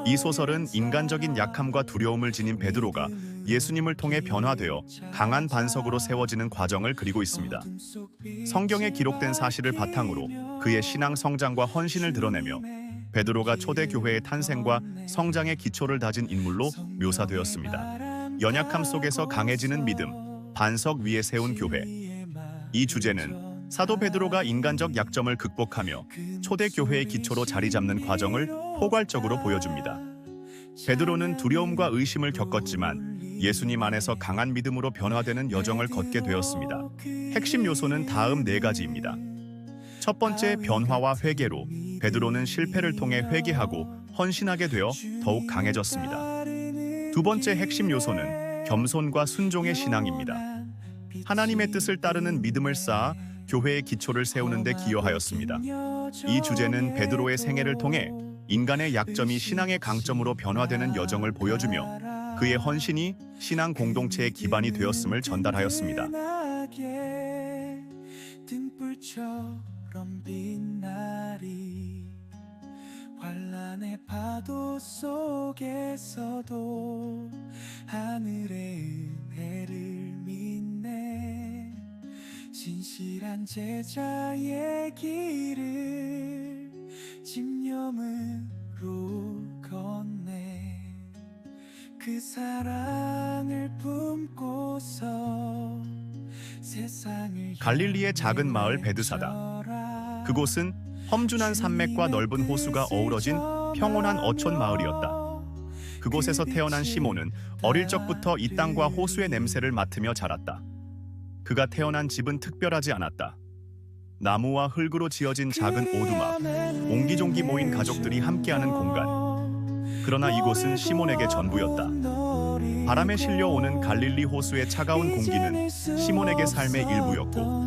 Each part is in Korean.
이 소설은 인간적인 약함과 두려움을 지닌 베드로가 예수님을 통해 변화되어 강한 반석으로 세워지는 과정을 그리고 있습니다. 성경에 기록된 사실을 바탕으로 그의 신앙 성장과 헌신을 드러내며 베드로가 초대 교회의 탄생과 성장의 기초를 다진 인물로 묘사되었습니다. 연약함 속에서 강해지는 믿음, 반석 위에 세운 교회. 이 주제는 사도 베드로가 인간적 약점을 극복하며 초대 교회의 기초로 자리 잡는 과정을 포괄적으로 보여줍니다. 베드로는 두려움과 의심을 겪었지만 예수님 안에서 강한 믿음으로 변화되는 여정을 걷게 되었습니다. 핵심 요소는 다음 네 가지입니다. 첫 번째, 변화와 회개로 베드로는 실패를 통해 회개하고 헌신하게 되어 더욱 강해졌습니다. 두 번째 핵심 요소는 겸손과 순종의 신앙입니다. 하나님의 뜻을 따르는 믿음을 쌓아 교회의 기초를 세우는 데 기여하였습니다. 이 주제는 베드로의 생애를 통해 인간의 약점이 신앙의 강점으로 변화되는 여정을 보여주며 그의 헌신이 신앙 공동체의 기반이 되었음을 전달하였습니다. 환란의 파도 속에서도 하늘의 은혜를 믿네. 진실한 제자의 길을 집념으로 걷네. 그 사랑을 품고서 세상을 갈릴리의 작은 마을 베드사다. 그곳은 험준한 산맥과 넓은 호수가 어우러진 평온한 어촌 마을이었다. 그곳에서 태어난 시몬은 어릴 적부터 이 땅과 호수의 냄새를 맡으며 자랐다. 그가 태어난 집은 특별하지 않았다. 나무와 흙으로 지어진 작은 오두막, 옹기종기 모인 가족들이 함께하는 공간. 그러나 이곳은 시몬에게 전부였다. 바람에 실려오는 갈릴리 호수의 차가운 공기는 시몬에게 삶의 일부였고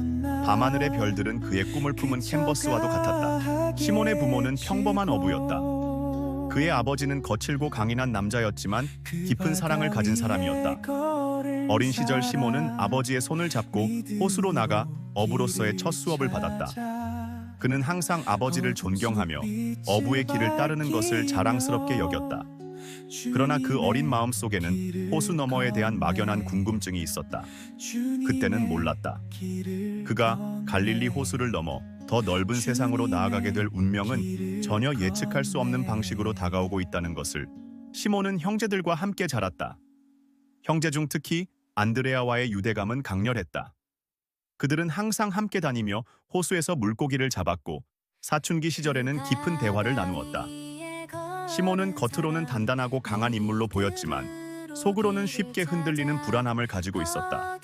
밤하늘의 별들은 그의 꿈을 품은 캔버스와도 같았다. 시몬의 부모는 평범한 어부였다. 그의 아버지는 거칠고 강인한 남자였지만 깊은 사랑을 가진 사람이었다. 어린 시절 시몬은 아버지의 손을 잡고 호수로 나가 어부로서의 첫 수업을 받았다. 그는 항상 아버지를 존경하며 어부의 길을 따르는 것을 자랑스럽게 여겼다. 그러나 그 어린 마음 속에는 호수 너머에 대한 막연한 궁금증이 있었다. 그때는 몰랐다. 그가 갈릴리 호수를 넘어 더 넓은 세상으로 나아가게 될 운명은 전혀 예측할 수 없는 방식으로 다가오고 있다는 것을. 시몬은 형제들과 함께 자랐다. 형제 중 특히 안드레아와의 유대감은 강렬했다. 그들은 항상 함께 다니며 호수에서 물고기를 잡았고 사춘기 시절에는 깊은 대화를 나누었다. 시몬은 겉으로는 단단하고 강한 인물로 보였지만 속으로는 쉽게 흔들리는 불안함을 가지고 있었다.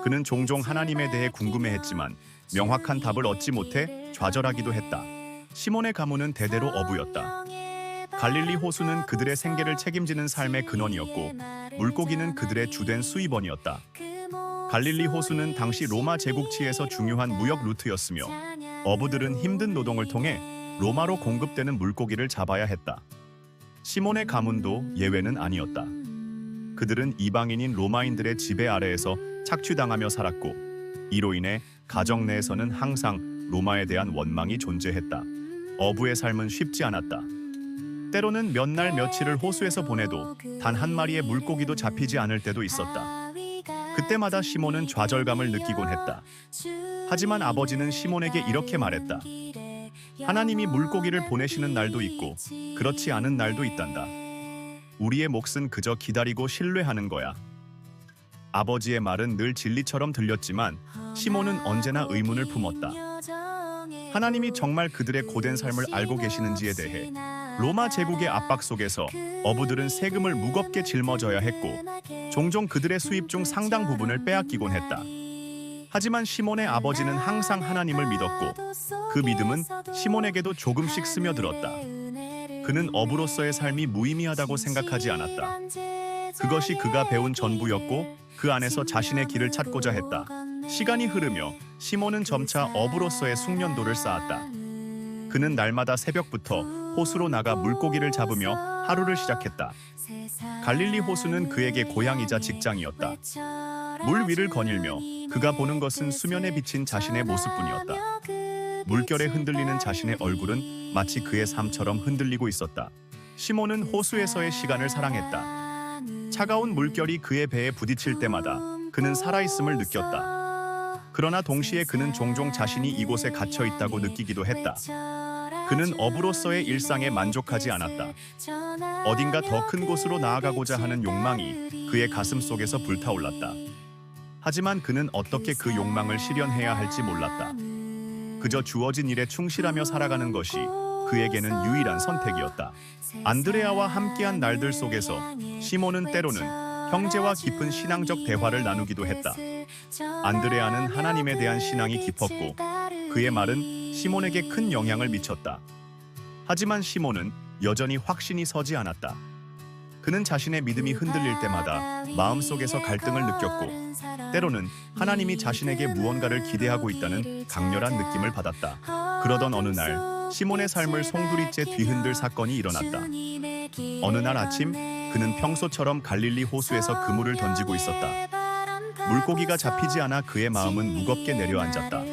그는 종종 하나님에 대해 궁금해했지만 명확한 답을 얻지 못해 좌절하기도 했다. 시몬의 가문은 대대로 어부였다. 갈릴리 호수는 그들의 생계를 책임지는 삶의 근원이었고 물고기는 그들의 주된 수입원이었다. 갈릴리 호수는 당시 로마 제국치에서 중요한 무역 루트였으며 어부들은 힘든 노동을 통해 로마로 공급되는 물고기를 잡아야 했다. 시몬의 가문도 예외는 아니었다. 그들은 이방인인 로마인들의 지배 아래에서 착취당하며 살았고 이로 인해 가정 내에서는 항상 로마에 대한 원망이 존재했다. 어부의 삶은 쉽지 않았다. 때로는 몇 날 며칠을 호수에서 보내도 단 한 마리의 물고기도 잡히지 않을 때도 있었다. 그때마다 시몬은 좌절감을 느끼곤 했다. 하지만 아버지는 시몬에게 이렇게 말했다. 하나님이 물고기를 보내시는 날도 있고 그렇지 않은 날도 있단다. 우리의 몫은 그저 기다리고 신뢰하는 거야. 아버지의 말은 늘 진리처럼 들렸지만 시몬은 언제나 의문을 품었다. 하나님이 정말 그들의 고된 삶을 알고 계시는지에 대해. 로마 제국의 압박 속에서 어부들은 세금을 무겁게 짊어져야 했고 종종 그들의 수입 중 상당 부분을 빼앗기곤 했다. 하지만 시몬의 아버지는 항상 하나님을 믿었고 그 믿음은 시몬에게도 조금씩 스며들었다. 그는 어부로서의 삶이 무의미하다고 생각하지 않았다. 그것이 그가 배운 전부였고 그 안에서 자신의 길을 찾고자 했다. 시간이 흐르며 시몬은 점차 어부로서의 숙련도를 쌓았다. 그는 날마다 새벽부터 호수로 나가 물고기를 잡으며 하루를 시작했다. 갈릴리 호수는 그에게 고향이자 직장이었다. 물 위를 거닐며 그가 보는 것은 수면에 비친 자신의 모습뿐이었다. 물결에 흔들리는 자신의 얼굴은 마치 그의 삶처럼 흔들리고 있었다. 시몬은 호수에서의 시간을 사랑했다. 차가운 물결이 그의 배에 부딪힐 때마다 그는 살아있음을 느꼈다. 그러나 동시에 그는 종종 자신이 이곳에 갇혀 있다고 느끼기도 했다. 그는 어부로서의 일상에 만족하지 않았다. 어딘가 더 큰 곳으로 나아가고자 하는 욕망이 그의 가슴 속에서 불타올랐다. 하지만 그는 어떻게 그 욕망을 실현해야 할지 몰랐다. 그저 주어진 일에 충실하며 살아가는 것이 그에게는 유일한 선택이었다. 안드레아와 함께한 날들 속에서 시몬은 때로는 형제와 깊은 신앙적 대화를 나누기도 했다. 안드레아는 하나님에 대한 신앙이 깊었고 그의 말은 시몬에게 큰 영향을 미쳤다. 하지만 시몬은 여전히 확신이 서지 않았다. 그는 자신의 믿음이 흔들릴 때마다 마음속에서 갈등을 느꼈고 때로는 하나님이 자신에게 무언가를 기대하고 있다는 강렬한 느낌을 받았다. 그러던 어느 날 시몬의 삶을 송두리째 뒤흔들 사건이 일어났다. 어느 날 아침 그는 평소처럼 갈릴리 호수에서 그물을 던지고 있었다. 물고기가 잡히지 않아 그의 마음은 무겁게 내려앉았다.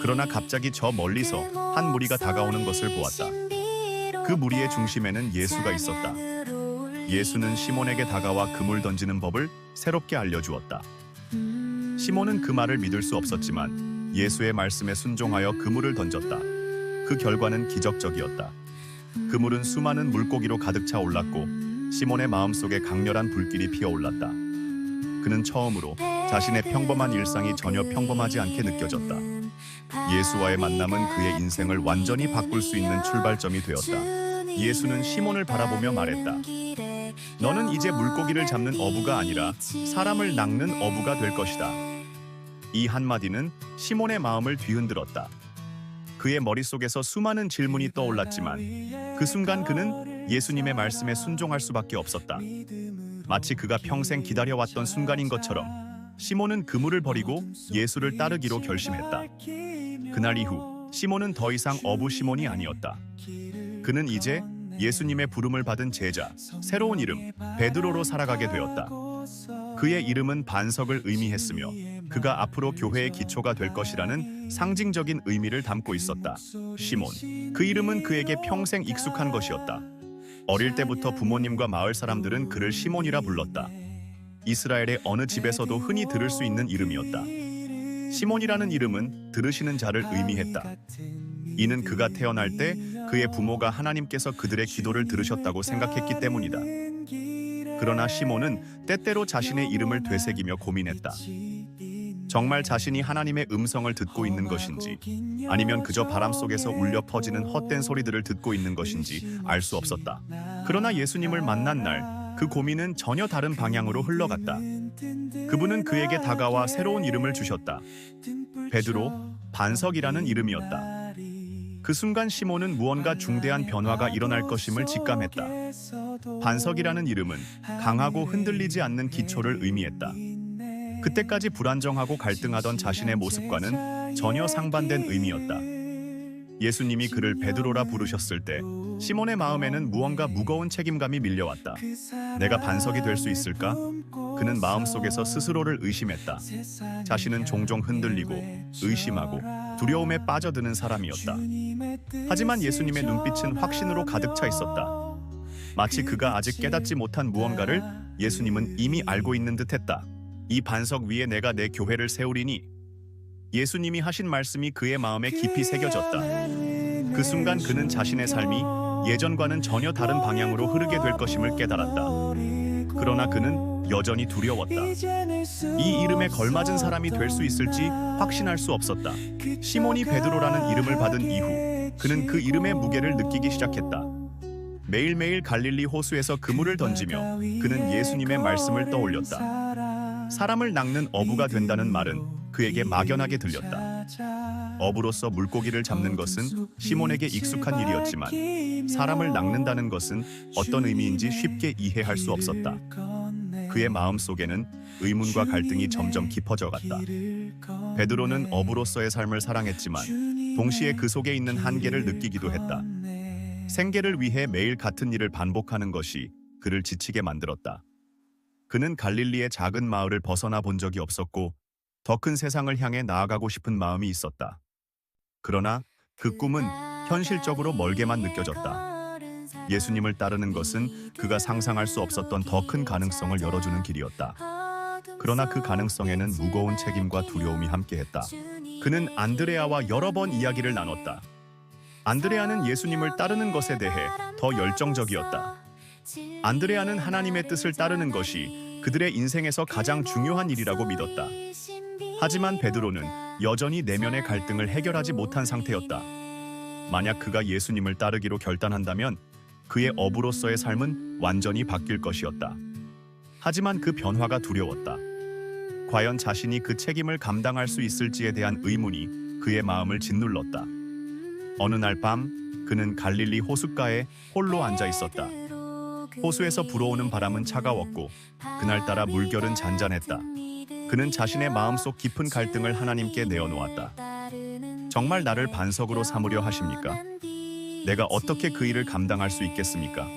그러나 갑자기 저 멀리서 한 무리가 다가오는 것을 보았다. 그 무리의 중심에는 예수가 있었다. 예수는 시몬에게 다가와 그물 던지는 법을 새롭게 알려주었다. 시몬은 그 말을 믿을 수 없었지만 예수의 말씀에 순종하여 그물을 던졌다. 그 결과는 기적적이었다. 그물은 수많은 물고기로 가득 차 올랐고 시몬의 마음속에 강렬한 불길이 피어올랐다. 그는 처음으로 자신의 평범한 일상이 전혀 평범하지 않게 느껴졌다. 예수와의 만남은 그의 인생을 완전히 바꿀 수 있는 출발점이 되었다. 예수는 시몬을 바라보며 말했다. 너는 이제 물고기를 잡는 어부가 아니라 사람을 낚는 어부가 될 것이다. 이 한마디는 시몬의 마음을 뒤흔들었다. 그의 머릿속에서 수많은 질문이 떠올랐지만 그 순간 그는 예수님의 말씀에 순종할 수밖에 없었다. 마치 그가 평생 기다려왔던 순간인 것처럼 시몬은 그물을 버리고 예수를 따르기로 결심했다. 그날 이후 시몬은 더 이상 어부 시몬이 아니었다. 그는 이제 예수님의 부름을 받은 제자, 새로운 이름 베드로로 살아가게 되었다. 그의 이름은 반석을 의미했으며 그가 앞으로 교회의 기초가 될 것이라는 상징적인 의미를 담고 있었다. 시몬, 그 이름은 그에게 평생 익숙한 것이었다. 어릴 때부터 부모님과 마을 사람들은 그를 시몬이라 불렀다. 이스라엘의 어느 집에서도 흔히 들을 수 있는 이름이었다. 시몬이라는 이름은 들으시는 자를 의미했다. 이는 그가 태어날 때 그의 부모가 하나님께서 그들의 기도를 들으셨다고 생각했기 때문이다. 그러나 시몬은 때때로 자신의 이름을 되새기며 고민했다. 정말 자신이 하나님의 음성을 듣고 있는 것인지 아니면 그저 바람 속에서 울려 퍼지는 헛된 소리들을 듣고 있는 것인지 알 수 없었다. 그러나 예수님을 만난 날 그 고민은 전혀 다른 방향으로 흘러갔다. 그분은 그에게 다가와 새로운 이름을 주셨다. 베드로, 반석이라는 이름이었다. 그 순간 시몬은 무언가 중대한 변화가 일어날 것임을 직감했다. 반석이라는 이름은 강하고 흔들리지 않는 기초를 의미했다. 그때까지 불안정하고 갈등하던 자신의 모습과는 전혀 상반된 의미였다. 예수님이 그를 베드로라 부르셨을 때 시몬의 마음에는 무언가 무거운 책임감이 밀려왔다. 내가 반석이 될 수 있을까? 그는 마음속에서 스스로를 의심했다. 자신은 종종 흔들리고 의심하고 두려움에 빠져드는 사람이었다. 하지만 예수님의 눈빛은 확신으로 가득 차 있었다. 마치 그가 아직 깨닫지 못한 무언가를 예수님은 이미 알고 있는 듯했다. 이 반석 위에 내가 내 교회를 세우리니. 예수님이 하신 말씀이 그의 마음에 깊이 새겨졌다. 그 순간 그는 자신의 삶이 예전과는 전혀 다른 방향으로 흐르게 될 것임을 깨달았다. 그러나 그는 여전히 두려웠다. 이 이름에 걸맞은 사람이 될 수 있을지 확신할 수 없었다. 시몬이 베드로라는 이름을 받은 이후 그는 그 이름의 무게를 느끼기 시작했다. 매일매일 갈릴리 호수에서 그물을 던지며 그는 예수님의 말씀을 떠올렸다. 사람을 낚는 어부가 된다는 말은 그에게 막연하게 들렸다. 어부로서 물고기를 잡는 것은 시몬에게 익숙한 일이었지만 사람을 낚는다는 것은 어떤 의미인지 쉽게 이해할 수 없었다. 그의 마음속에는 의문과 갈등이 점점 깊어져 갔다. 베드로는 어부로서의 삶을 사랑했지만 동시에 그 속에 있는 한계를 느끼기도 했다. 생계를 위해 매일 같은 일을 반복하는 것이 그를 지치게 만들었다. 그는 갈릴리의 작은 마을을 벗어나 본 적이 없었고 더 큰 세상을 향해 나아가고 싶은 마음이 있었다. 그러나 그 꿈은 현실적으로 멀게만 느껴졌다. 예수님을 따르는 것은 그가 상상할 수 없었던 더 큰 가능성을 열어주는 길이었다. 그러나 그 가능성에는 무거운 책임과 두려움이 함께했다. 그는 안드레아와 여러 번 이야기를 나눴다. 안드레아는 예수님을 따르는 것에 대해 더 열정적이었다. 안드레아는 하나님의 뜻을 따르는 것이 그들의 인생에서 가장 중요한 일이라고 믿었다. 하지만 베드로는 여전히 내면의 갈등을 해결하지 못한 상태였다. 만약 그가 예수님을 따르기로 결단한다면 그의 어부로서의 삶은 완전히 바뀔 것이었다. 하지만 그 변화가 두려웠다. 과연 자신이 그 책임을 감당할 수 있을지에 대한 의문이 그의 마음을 짓눌렀다. 어느 날 밤 그는 갈릴리 호숫가에 홀로 앉아 있었다. 호수에서 불어오는 바람은 차가웠고 그날따라 물결은 잔잔했다. 그는 자신의 마음속 깊은 갈등을 하나님께 내어놓았다. 정말 나를 반석으로 삼으려 하십니까? 내가 어떻게 그 일을 감당할 수 있겠습니까?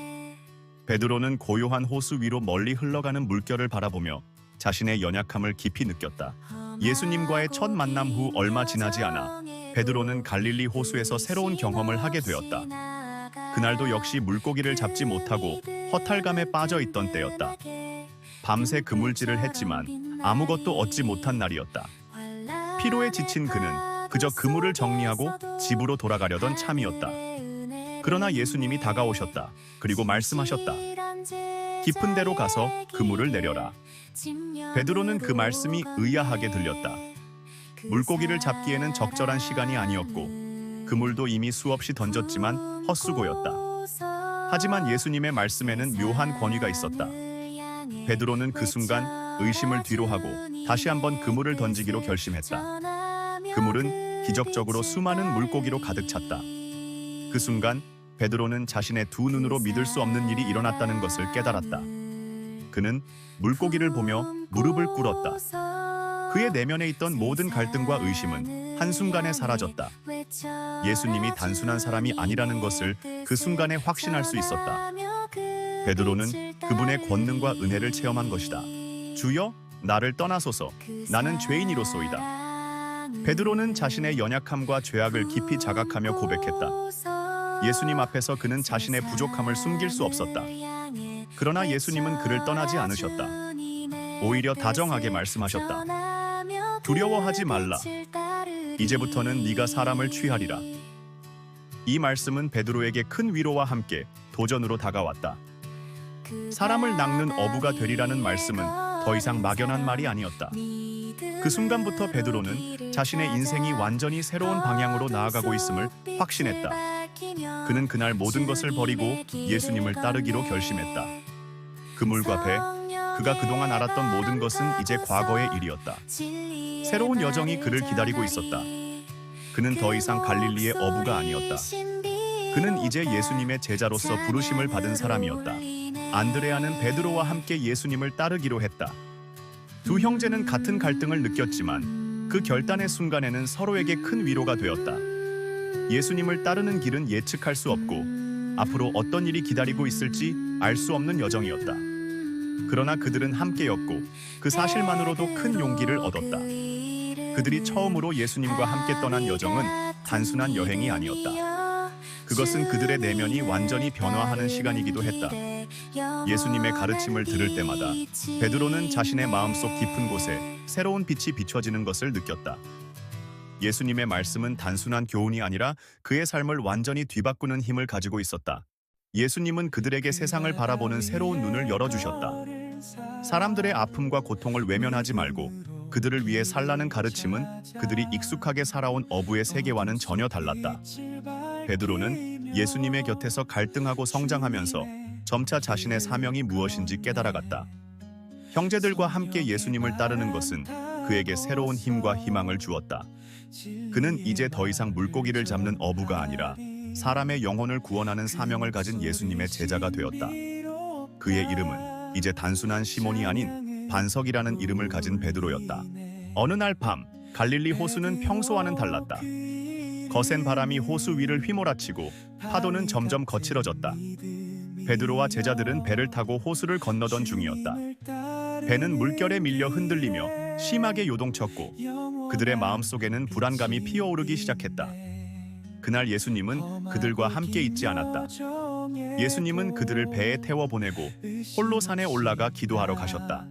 베드로는 고요한 호수 위로 멀리 흘러가는 물결을 바라보며 자신의 연약함을 깊이 느꼈다. 예수님과의 첫 만남 후 얼마 지나지 않아 베드로는 갈릴리 호수에서 새로운 경험을 하게 되었다. 그날도 역시 물고기를 잡지 못하고 허탈감에 빠져 있던 때였다. 밤새 그물질을 했지만 아무것도 얻지 못한 날이었다. 피로에 지친 그는 그저 그물을 정리하고 집으로 돌아가려던 참이었다. 그러나 예수님이 다가오셨다. 그리고 말씀하셨다. 깊은 데로 가서 그물을 내려라. 베드로는 그 말씀이 의아하게 들렸다. 물고기를 잡기에는 적절한 시간이 아니었고 그물도 이미 수없이 던졌지만 헛수고였다. 하지만 예수님의 말씀에는 묘한 권위가 있었다. 베드로는 그 순간 의심을 뒤로하고 다시 한번 그물을 던지기로 결심했다. 그물은 기적적으로 수많은 물고기로 가득 찼다. 그 순간 베드로는 자신의 두 눈으로 믿을 수 없는 일이 일어났다는 것을 깨달았다. 그는 물고기를 보며 무릎을 꿇었다. 그의 내면에 있던 모든 갈등과 의심은 한순간에 사라졌다. 예수님이 단순한 사람이 아니라는 것을 그 순간에 확신할 수 있었다. 베드로는 그분의 권능과 은혜를 체험한 것이다. 주여, 나를 떠나소서. 나는 죄인이로소이다. 베드로는 자신의 연약함과 죄악을 깊이 자각하며 고백했다. 예수님 앞에서 그는 자신의 부족함을 숨길 수 없었다. 그러나 예수님은 그를 떠나지 않으셨다. 오히려 다정하게 말씀하셨다. 두려워하지 말라. 이제부터는 네가 사람을 취하리라. 이 말씀은 베드로에게 큰 위로와 함께 도전으로 다가왔다. 사람을 낚는 어부가 되리라는 말씀은 더 이상 막연한 말이 아니었다. 그 순간부터 베드로는 자신의 인생이 완전히 새로운 방향으로 나아가고 있음을 확신했다. 그는 그날 모든 것을 버리고 예수님을 따르기로 결심했다. 그물과 배, 그가 그동안 알았던 모든 것은 이제 과거의 일이었다. 새로운 여정이 그를 기다리고 있었다. 그는 더 이상 갈릴리의 어부가 아니었다. 그는 이제 예수님의 제자로서 부르심을 받은 사람이었다. 안드레아는 베드로와 함께 예수님을 따르기로 했다. 두 형제는 같은 갈등을 느꼈지만 그 결단의 순간에는 서로에게 큰 위로가 되었다. 예수님을 따르는 길은 예측할 수 없고 앞으로 어떤 일이 기다리고 있을지 알 수 없는 여정이었다. 그러나 그들은 함께였고 그 사실만으로도 큰 용기를 얻었다. 그들이 처음으로 예수님과 함께 떠난 여정은 단순한 여행이 아니었다. 그것은 그들의 내면이 완전히 변화하는 시간이기도 했다. 예수님의 가르침을 들을 때마다 베드로는 자신의 마음속 깊은 곳에 새로운 빛이 비춰지는 것을 느꼈다. 예수님의 말씀은 단순한 교훈이 아니라 그의 삶을 완전히 뒤바꾸는 힘을 가지고 있었다. 예수님은 그들에게 세상을 바라보는 새로운 눈을 열어주셨다. 사람들의 아픔과 고통을 외면하지 말고 그들을 위해 살라는 가르침은 그들이 익숙하게 살아온 어부의 세계와는 전혀 달랐다. 베드로는 예수님의 곁에서 갈등하고 성장하면서 점차 자신의 사명이 무엇인지 깨달아갔다. 형제들과 함께 예수님을 따르는 것은 그에게 새로운 힘과 희망을 주었다. 그는 이제 더 이상 물고기를 잡는 어부가 아니라 사람의 영혼을 구원하는 사명을 가진 예수님의 제자가 되었다. 그의 이름은 이제 단순한 시몬이 아닌 반석이라는 이름을 가진 베드로였다. 어느 날 밤, 갈릴리 호수는 평소와는 달랐다. 거센 바람이 호수 위를 휘몰아치고 파도는 점점 거칠어졌다. 베드로와 제자들은 배를 타고 호수를 건너던 중이었다. 배는 물결에 밀려 흔들리며 심하게 요동쳤고 그들의 마음속에는 불안감이 피어오르기 시작했다. 그날 예수님은 그들과 함께 있지 않았다. 예수님은 그들을 배에 태워 보내고 홀로 산에 올라가 기도하러 가셨다.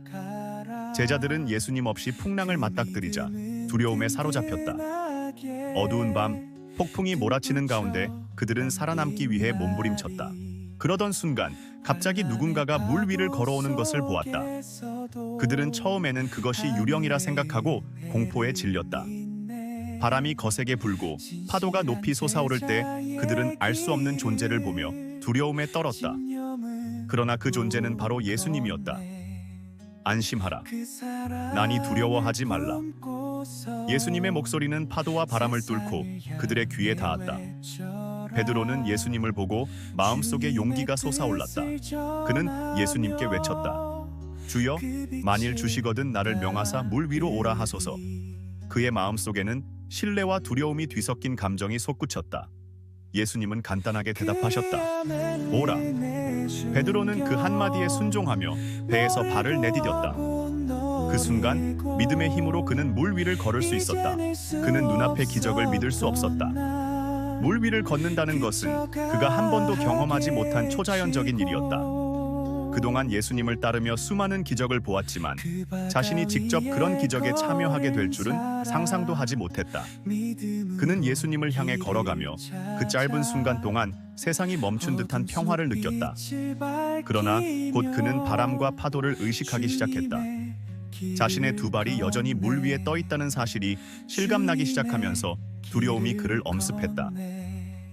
제자들은 예수님 없이 풍랑을 맞닥뜨리자 두려움에 사로잡혔다. 어두운 밤 폭풍이 몰아치는 가운데 그들은 살아남기 위해 몸부림쳤다. 그러던 순간 갑자기 누군가가 물 위를 걸어오는 것을 보았다. 그들은 처음에는 그것이 유령이라 생각하고 공포에 질렸다. 바람이 거세게 불고 파도가 높이 솟아오를 때 그들은 알 수 없는 존재를 보며 두려움에 떨었다. 그러나 그 존재는 바로 예수님이었다. 안심하라. 난이 두려워하지 말라. 예수님의 목소리는 파도와 바람을 뚫고 그들의 귀에 닿았다. 베드로는 예수님을 보고 마음속에 용기가 솟아올랐다. 그는 예수님께 외쳤다. 주여, 만일 주시거든 나를 명하사 물 위로 오라 하소서. 그의 마음속에는 신뢰와 두려움이 뒤섞인 감정이 솟구쳤다. 예수님은 간단하게 대답하셨다. 오라. 베드로는 그 한마디에 순종하며 배에서 발을 내디뎠다. 그 순간 믿음의 힘으로 그는 물 위를 걸을 수 있었다. 그는 눈앞의 기적을 믿을 수 없었다. 물 위를 걷는다는 것은 그가 한 번도 경험하지 못한 초자연적인 일이었다. 그동안 예수님을 따르며 수많은 기적을 보았지만 자신이 직접 그런 기적에 참여하게 될 줄은 상상도 하지 못했다. 그는 예수님을 향해 걸어가며 그 짧은 순간 동안 세상이 멈춘 듯한 평화를 느꼈다. 그러나 곧 그는 바람과 파도를 의식하기 시작했다. 자신의 두 발이 여전히 물 위에 떠 있다는 사실이 실감나기 시작하면서 두려움이 그를 엄습했다.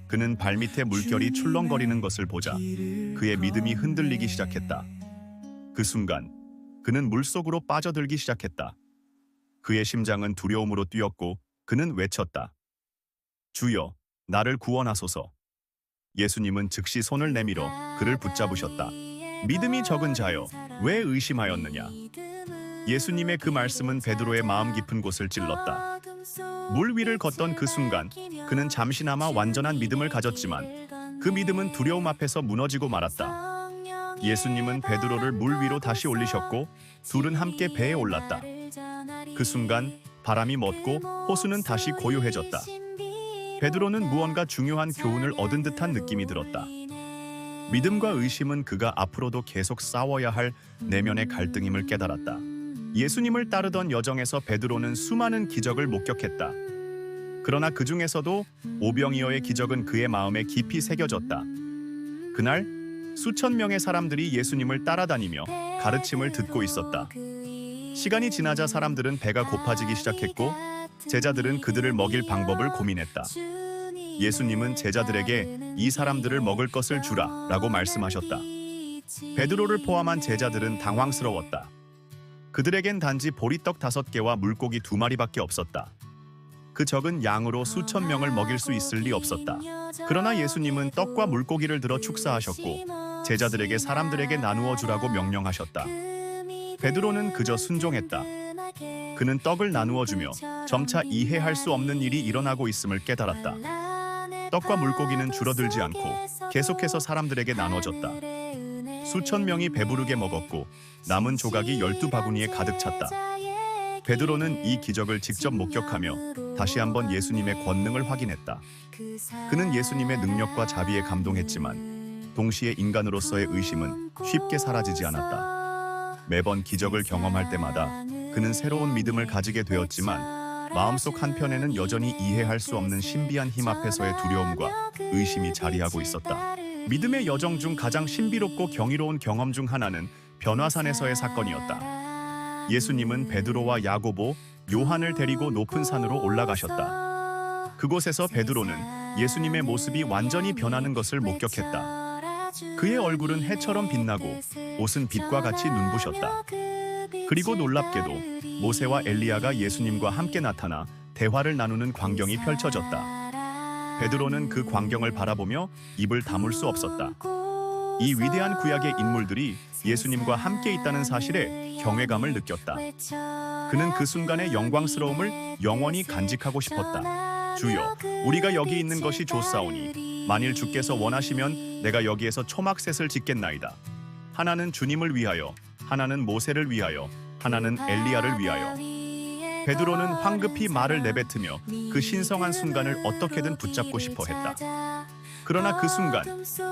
그는 발밑에 물결이 출렁거리는 것을 보자 그의 믿음이 흔들리기 시작했다. 그 순간 그는 물속으로 빠져들기 시작했다. 그의 심장은 두려움으로 뛰었고 그는 외쳤다. 주여, 나를 구원하소서. 예수님은 즉시 손을 내밀어 그를 붙잡으셨다. 믿음이 적은 자여, 왜 의심하였느냐? 예수님의 그 말씀은 베드로의 마음 깊은 곳을 찔렀다. 물 위를 걷던 그 순간 그는 잠시나마 완전한 믿음을 가졌지만 그 믿음은 두려움 앞에서 무너지고 말았다. 예수님은 베드로를 물 위로 다시 올리셨고 둘은 함께 배에 올랐다. 그 순간 바람이 멎고 호수는 다시 고요해졌다. 베드로는 무언가 중요한 교훈을 얻은 듯한 느낌이 들었다. 믿음과 의심은 그가 앞으로도 계속 싸워야 할 내면의 갈등임을 깨달았다. 예수님을 따르던 여정에서 베드로는 수많은 기적을 목격했다. 그러나 그 중에서도 오병이어의 기적은 그의 마음에 깊이 새겨졌다. 그날 수천 명의 사람들이 예수님을 따라다니며 가르침을 듣고 있었다. 시간이 지나자 사람들은 배가 고파지기 시작했고 제자들은 그들을 먹일 방법을 고민했다. 예수님은 제자들에게 이 사람들을 먹을 것을 주라 라고 말씀하셨다. 베드로를 포함한 제자들은 당황스러웠다. 그들에겐 단지 보리떡 5개와 물고기 2마리밖에 없었다. 그 적은 양으로 수천 명을 먹일 수 있을 리 없었다. 그러나 예수님은 떡과 물고기를 들어 축사하셨고 제자들에게 사람들에게 나누어 주라고 명령하셨다. 베드로는 그저 순종했다. 그는 떡을 나누어 주며 점차 이해할 수 없는 일이 일어나고 있음을 깨달았다. 떡과 물고기는 줄어들지 않고 계속해서 사람들에게 나눠졌다. 수천 명이 배부르게 먹었고 남은 조각이 12바구니에 가득 찼다. 베드로는 이 기적을 직접 목격하며 다시 한번 예수님의 권능을 확인했다. 그는 예수님의 능력과 자비에 감동했지만 동시에 인간으로서의 의심은 쉽게 사라지지 않았다. 매번 기적을 경험할 때마다 그는 새로운 믿음을 가지게 되었지만 마음속 한편에는 여전히 이해할 수 없는 신비한 힘 앞에서의 두려움과 의심이 자리하고 있었다. 믿음의 여정 중 가장 신비롭고 경이로운 경험 중 하나는 변화산에서의 사건이었다. 예수님은 베드로와 야고보, 요한을 데리고 높은 산으로 올라가셨다. 그곳에서 베드로는 예수님의 모습이 완전히 변하는 것을 목격했다. 그의 얼굴은 해처럼 빛나고 옷은 빛과 같이 눈부셨다. 그리고 놀랍게도 모세와 엘리야가 예수님과 함께 나타나 대화를 나누는 광경이 펼쳐졌다. 베드로는 그 광경을 바라보며 입을 다물 수 없었다. 이 위대한 구약의 인물들이 예수님과 함께 있다는 사실에 경외감을 느꼈다. 그는 그 순간의 영광스러움을 영원히 간직하고 싶었다. 주여, 우리가 여기 있는 것이 좋사오니 만일 주께서 원하시면 내가 여기에서 초막셋을 짓겠나이다. 하나는 주님을 위하여, 하나는 모세를 위하여, 하나는 엘리야를 위하여. 베드로는 황급히 말을 내뱉으며 그 신성한 순간을 어떻게든 붙잡고 싶어 했다. 그러나 그 순간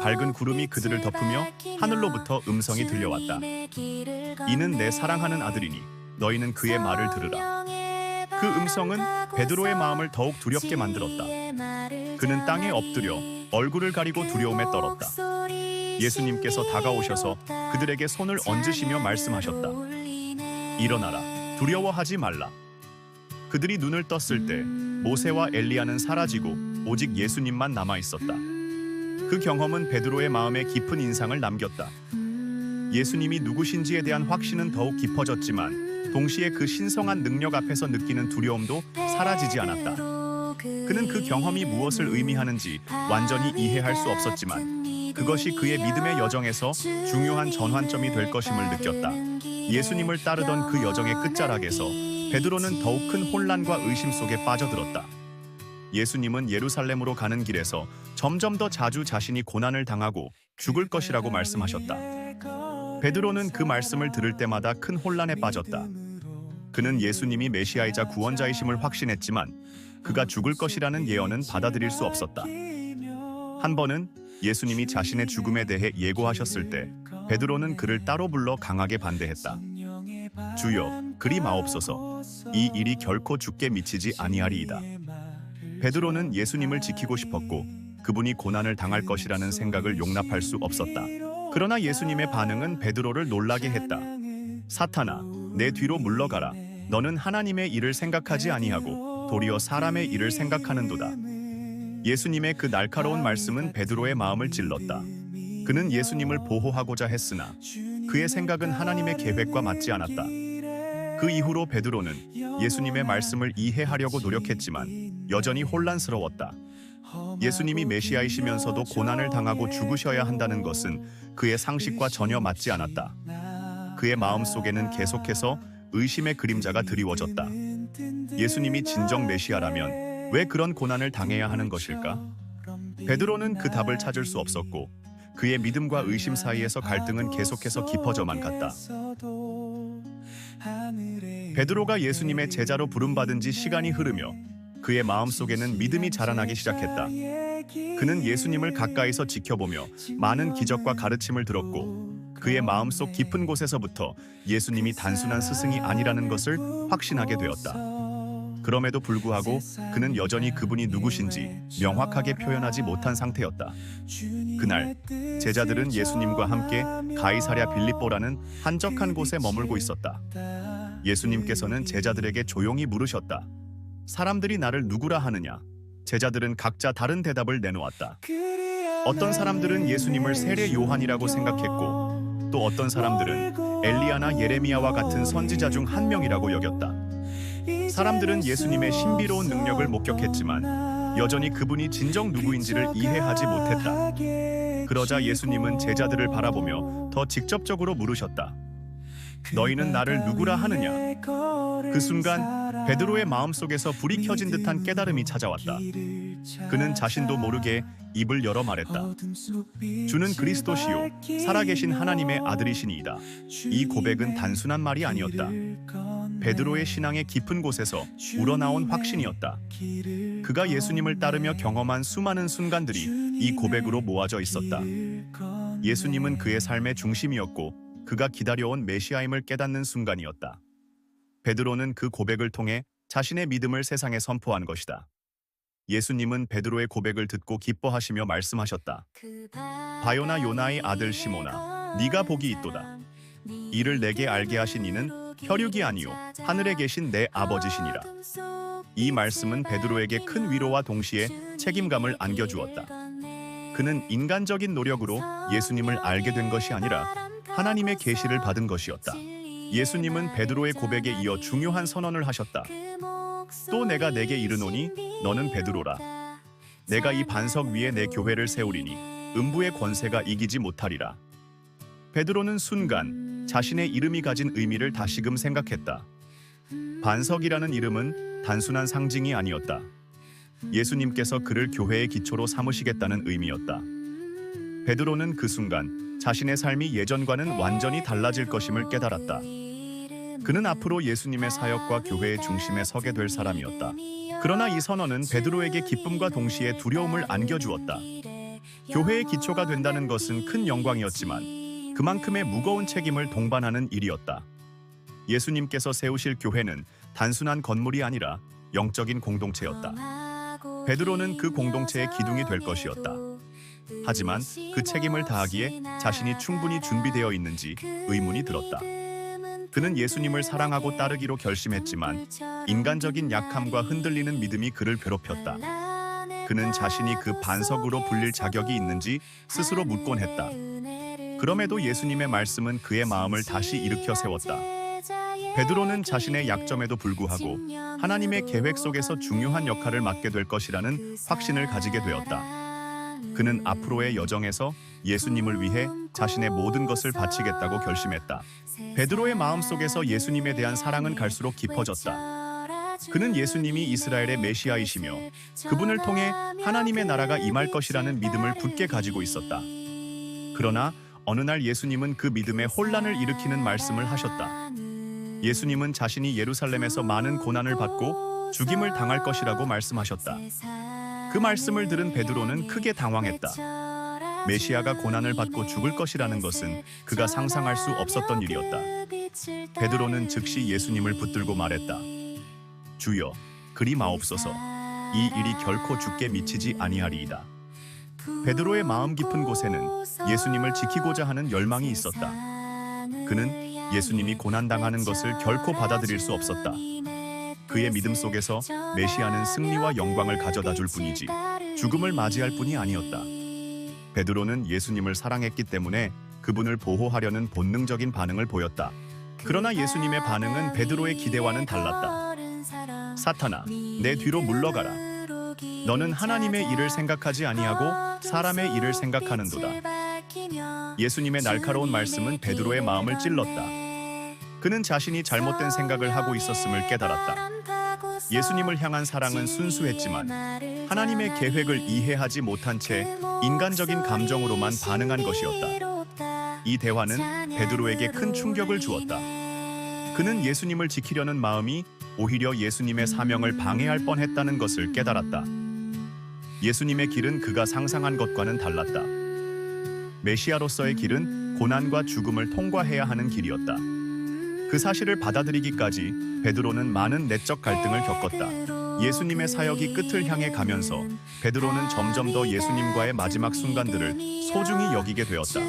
밝은 구름이 그들을 덮으며 하늘로부터 음성이 들려왔다. 이는 내 사랑하는 아들이니 너희는 그의 말을 들으라. 그 음성은 베드로의 마음을 더욱 두렵게 만들었다. 그는 땅에 엎드려 얼굴을 가리고 두려움에 떨었다. 예수님께서 다가오셔서 그들에게 손을 얹으시며 말씀하셨다. 일어나라, 두려워하지 말라. 그들이 눈을 떴을 때 모세와 엘리야는 사라지고 오직 예수님만 남아 있었다. 그 경험은 베드로의 마음에 깊은 인상을 남겼다. 예수님이 누구신지에 대한 확신은 더욱 깊어졌지만 동시에 그 신성한 능력 앞에서 느끼는 두려움도 사라지지 않았다. 그는 그 경험이 무엇을 의미하는지 완전히 이해할 수 없었지만 그것이 그의 믿음의 여정에서 중요한 전환점이 될 것임을 느꼈다. 예수님을 따르던 그 여정의 끝자락에서 베드로는 더욱 큰 혼란과 의심 속에 빠져들었다. 예수님은 예루살렘으로 가는 길에서 점점 더 자주 자신이 고난을 당하고 죽을 것이라고 말씀하셨다. 베드로는 그 말씀을 들을 때마다 큰 혼란에 빠졌다. 그는 예수님이 메시아이자 구원자이심을 확신했지만 그가 죽을 것이라는 예언은 받아들일 수 없었다. 한 번은 예수님이 자신의 죽음에 대해 예고하셨을 때 베드로는 그를 따로 불러 강하게 반대했다. 주여, 그리 마옵소서. 이 일이 결코 주께 미치지 아니하리이다. 베드로는 예수님을 지키고 싶었고 그분이 고난을 당할 것이라는 생각을 용납할 수 없었다. 그러나 예수님의 반응은 베드로를 놀라게 했다. 사탄아, 내 뒤로 물러가라. 너는 하나님의 일을 생각하지 아니하고 도리어 사람의 일을 생각하는도다. 예수님의 그 날카로운 말씀은 베드로의 마음을 찔렀다. 그는 예수님을 보호하고자 했으나 그의 생각은 하나님의 계획과 맞지 않았다. 그 이후로 베드로는 예수님의 말씀을 이해하려고 노력했지만 여전히 혼란스러웠다. 예수님이 메시아이시면서도 고난을 당하고 죽으셔야 한다는 것은 그의 상식과 전혀 맞지 않았다. 그의 마음속에는 계속해서 의심의 그림자가 드리워졌다. 예수님이 진정 메시아라면 왜 그런 고난을 당해야 하는 것일까? 베드로는 그 답을 찾을 수 없었고 그의 믿음과 의심 사이에서 갈등은 계속해서 깊어져만 갔다. 베드로가 예수님의 제자로 부름받은 지 시간이 흐르며 그의 마음속에는 믿음이 자라나기 시작했다. 그는 예수님을 가까이서 지켜보며 많은 기적과 가르침을 들었고 그의 마음속 깊은 곳에서부터 예수님이 단순한 스승이 아니라는 것을 확신하게 되었다. 그럼에도 불구하고 그는 여전히 그분이 누구신지 명확하게 표현하지 못한 상태였다. 그날 제자들은 예수님과 함께 가이사랴 빌립보라는 한적한 곳에 머물고 있었다. 예수님께서는 제자들에게 조용히 물으셨다. 사람들이 나를 누구라 하느냐? 제자들은 각자 다른 대답을 내놓았다. 어떤 사람들은 예수님을 세례 요한이라고 생각했고 또 어떤 사람들은 엘리야나 예레미야와 같은 선지자 중 한 명이라고 여겼다. 사람들은 예수님의 신비로운 능력을 목격했지만 여전히 그분이 진정 누구인지를 이해하지 못했다. 그러자 예수님은 제자들을 바라보며 더 직접적으로 물으셨다. 너희는 나를 누구라 하느냐? 그 순간 베드로의 마음속에서 불이 켜진 듯한 깨달음이 찾아왔다. 그는 자신도 모르게 입을 열어 말했다. 주는 그리스도시요 살아계신 하나님의 아들이시니이다. 이 고백은 단순한 말이 아니었다. 베드로의 신앙의 깊은 곳에서 우러나온 확신이었다. 그가 예수님을 따르며 경험한 수많은 순간들이 이 고백으로 모아져 있었다. 예수님은 그의 삶의 중심이었고 그가 기다려온 메시아임을 깨닫는 순간이었다. 베드로는 그 고백을 통해 자신의 믿음을 세상에 선포한 것이다. 예수님은 베드로의 고백을 듣고 기뻐하시며 말씀하셨다. 바요나 요나의 아들 시몬아, 네가 복이 있도다. 이를 내게 알게 하신 이는 혈육이 아니요 하늘에 계신 내 아버지시니라. 이 말씀은 베드로에게 큰 위로와 동시에 책임감을 안겨주었다. 그는 인간적인 노력으로 예수님을 알게 된 것이 아니라 하나님의 계시를 받은 것이었다. 예수님은 베드로의 고백에 이어 중요한 선언을 하셨다. 또 내가 내게 이르노니 너는 베드로라. 내가 이 반석 위에 내 교회를 세우리니 음부의 권세가 이기지 못하리라. 베드로는 순간 자신의 이름이 가진 의미를 다시금 생각했다. 반석이라는 이름은 단순한 상징이 아니었다. 예수님께서 그를 교회의 기초로 삼으시겠다는 의미였다. 베드로는 그 순간 자신의 삶이 예전과는 완전히 달라질 것임을 깨달았다. 그는 앞으로 예수님의 사역과 교회의 중심에 서게 될 사람이었다. 그러나 이 선언은 베드로에게 기쁨과 동시에 두려움을 안겨주었다. 교회의 기초가 된다는 것은 큰 영광이었지만 그만큼의 무거운 책임을 동반하는 일이었다. 예수님께서 세우실 교회는 단순한 건물이 아니라 영적인 공동체였다. 베드로는 그 공동체의 기둥이 될 것이었다. 하지만 그 책임을 다하기에 자신이 충분히 준비되어 있는지 의문이 들었다. 그는 예수님을 사랑하고 따르기로 결심했지만 인간적인 약함과 흔들리는 믿음이 그를 괴롭혔다. 그는 자신이 그 반석으로 불릴 자격이 있는지 스스로 묻곤 했다. 그럼에도 예수님의 말씀은 그의 마음을 다시 일으켜 세웠다. 베드로는 자신의 약점에도 불구하고 하나님의 계획 속에서 중요한 역할을 맡게 될 것이라는 확신을 가지게 되었다. 그는 앞으로의 여정에서 예수님을 위해 자신의 모든 것을 바치겠다고 결심했다. 베드로의 마음속에서 예수님에 대한 사랑은 갈수록 깊어졌다. 그는 예수님이 이스라엘의 메시아이시며 그분을 통해 하나님의 나라가 임할 것이라는 믿음을 굳게 가지고 있었다. 그러나 어느 날 예수님은 그 믿음에 혼란을 일으키는 말씀을 하셨다. 예수님은 자신이 예루살렘에서 많은 고난을 받고 죽임을 당할 것이라고 말씀하셨다. 그 말씀을 들은 베드로는 크게 당황했다. 메시아가 고난을 받고 죽을 것이라는 것은 그가 상상할 수 없었던 일이었다. 베드로는 즉시 예수님을 붙들고 말했다. 주여, 그리 마옵소서. 이 일이 결코 주께 미치지 아니하리이다. 베드로의 마음 깊은 곳에는 예수님을 지키고자 하는 열망이 있었다. 그는 예수님이 고난당하는 것을 결코 받아들일 수 없었다. 그의 믿음 속에서 메시아는 승리와 영광을 가져다 줄 뿐이지 죽음을 맞이할 뿐이 아니었다. 베드로는 예수님을 사랑했기 때문에 그분을 보호하려는 본능적인 반응을 보였다. 그러나 예수님의 반응은 베드로의 기대와는 달랐다. 사탄아, 내 뒤로 물러가라. 너는 하나님의 일을 생각하지 아니하고 사람의 일을 생각하는도다. 예수님의 날카로운 말씀은 베드로의 마음을 찔렀다. 그는 자신이 잘못된 생각을 하고 있었음을 깨달았다. 예수님을 향한 사랑은 순수했지만 하나님의 계획을 이해하지 못한 채 인간적인 감정으로만 반응한 것이었다. 이 대화는 베드로에게 큰 충격을 주었다. 그는 예수님을 지키려는 마음이 오히려 예수님의 사명을 방해할 뻔했다는 것을 깨달았다. 예수님의 길은 그가 상상한 것과는 달랐다. 메시아로서의 길은 고난과 죽음을 통과해야 하는 길이었다. 그 사실을 받아들이기까지 베드로는 많은 내적 갈등을 겪었다. 예수님의 사역이 끝을 향해 가면서 베드로는 점점 더 예수님과의 마지막 순간들을 소중히 여기게 되었다.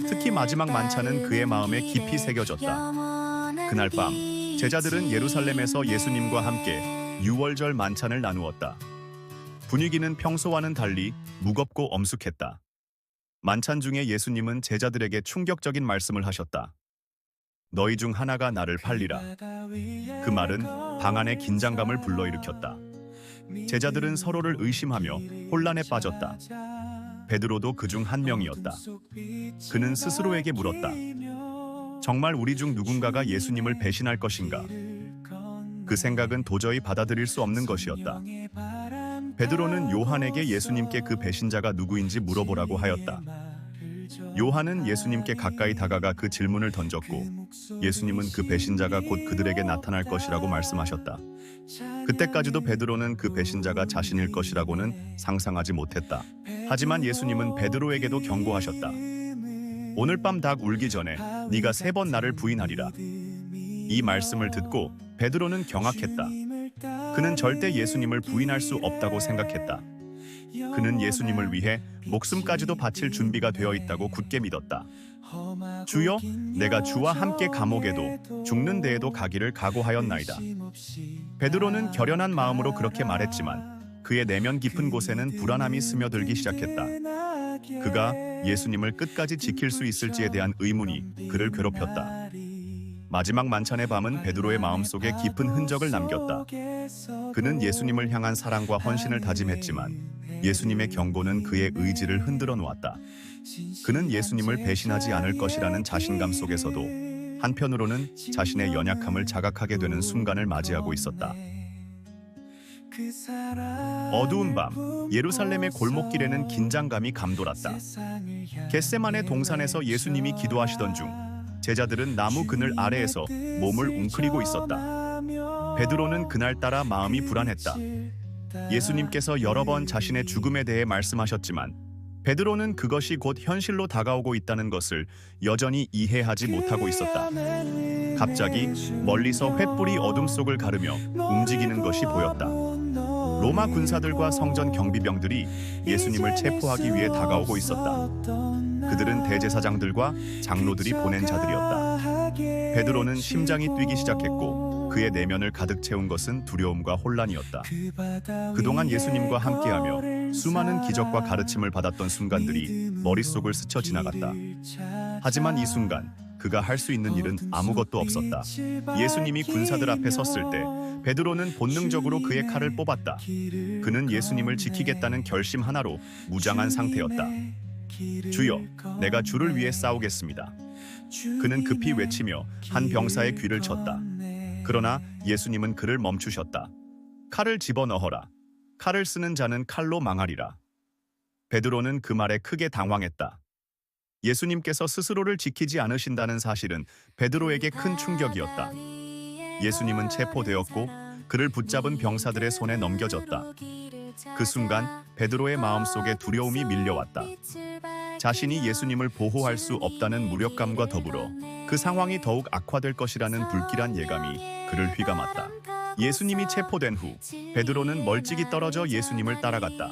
특히 마지막 만찬은 그의 마음에 깊이 새겨졌다. 그날 밤 제자들은 예루살렘에서 예수님과 함께 유월절 만찬을 나누었다. 분위기는 평소와는 달리 무겁고 엄숙했다. 만찬 중에 예수님은 제자들에게 충격적인 말씀을 하셨다. 너희 중 하나가 나를 팔리라. 그 말은 방 안의 긴장감을 불러일으켰다. 제자들은 서로를 의심하며 혼란에 빠졌다. 베드로도 그 중 한 명이었다. 그는 스스로에게 물었다. 정말 우리 중 누군가가 예수님을 배신할 것인가? 그 생각은 도저히 받아들일 수 없는 것이었다. 베드로는 요한에게 예수님께 그 배신자가 누구인지 물어보라고 하였다. 요한은 예수님께 가까이 다가가 그 질문을 던졌고 예수님은 그 배신자가 곧 그들에게 나타날 것이라고 말씀하셨다. 그때까지도 베드로는 그 배신자가 자신일 것이라고는 상상하지 못했다. 하지만 예수님은 베드로에게도 경고하셨다. 오늘 밤 닭 울기 전에 네가 3번 나를 부인하리라. 이 말씀을 듣고 베드로는 경악했다. 그는 절대 예수님을 부인할 수 없다고 생각했다. 그는 예수님을 위해 목숨까지도 바칠 준비가 되어 있다고 굳게 믿었다. 주여, 내가 주와 함께 감옥에도 죽는 데에도 가기를 각오하였나이다. 베드로는 결연한 마음으로 그렇게 말했지만 그의 내면 깊은 곳에는 불안함이 스며들기 시작했다. 그가 예수님을 끝까지 지킬 수 있을지에 대한 의문이 그를 괴롭혔다. 마지막 만찬의 밤은 베드로의 마음속에 깊은 흔적을 남겼다. 그는 예수님을 향한 사랑과 헌신을 다짐했지만 예수님의 경고는 그의 의지를 흔들어 놓았다. 그는 예수님을 배신하지 않을 것이라는 자신감 속에서도 한편으로는 자신의 연약함을 자각하게 되는 순간을 맞이하고 있었다. 어두운 밤 예루살렘의 골목길에는 긴장감이 감돌았다. 겟세마네 동산에서 예수님이 기도하시던 중 제자들은 나무 그늘 아래에서 몸을 웅크리고 있었다. 베드로는 그날따라 마음이 불안했다. 예수님께서 여러 번 자신의 죽음에 대해 말씀하셨지만 베드로는 그것이 곧 현실로 다가오고 있다는 것을 여전히 이해하지 못하고 있었다. 갑자기 멀리서 횃불이 어둠 속을 가르며 움직이는 것이 보였다. 로마 군사들과 성전 경비병들이 예수님을 체포하기 위해 다가오고 있었다. 그들은 대제사장들과 장로들이 보낸 자들이었다. 베드로는 심장이 뛰기 시작했고 그의 내면을 가득 채운 것은 두려움과 혼란이었다. 그동안 예수님과 함께하며 수많은 기적과 가르침을 받았던 순간들이 머릿속을 스쳐 지나갔다. 하지만 이 순간 그가 할 수 있는 일은 아무것도 없었다. 예수님이 군사들 앞에 섰을 때 베드로는 본능적으로 그의 칼을 뽑았다. 그는 예수님을 지키겠다는 결심 하나로 무장한 상태였다. 주여, 내가 주를 위해 싸우겠습니다. 그는 급히 외치며 한 병사의 귀를 쳤다. 그러나 예수님은 그를 멈추셨다. 칼을 집어넣어라. 칼을 쓰는 자는 칼로 망하리라. 베드로는 그 말에 크게 당황했다. 예수님께서 스스로를 지키지 않으신다는 사실은 베드로에게 큰 충격이었다. 예수님은 체포되었고 그를 붙잡은 병사들의 손에 넘겨졌다. 그 순간 베드로의 마음속에 두려움이 밀려왔다. 자신이 예수님을 보호할 수 없다는 무력감과 더불어 그 상황이 더욱 악화될 것이라는 불길한 예감이 그를 휘감았다. 예수님이 체포된 후 베드로는 멀찍이 떨어져 예수님을 따라갔다.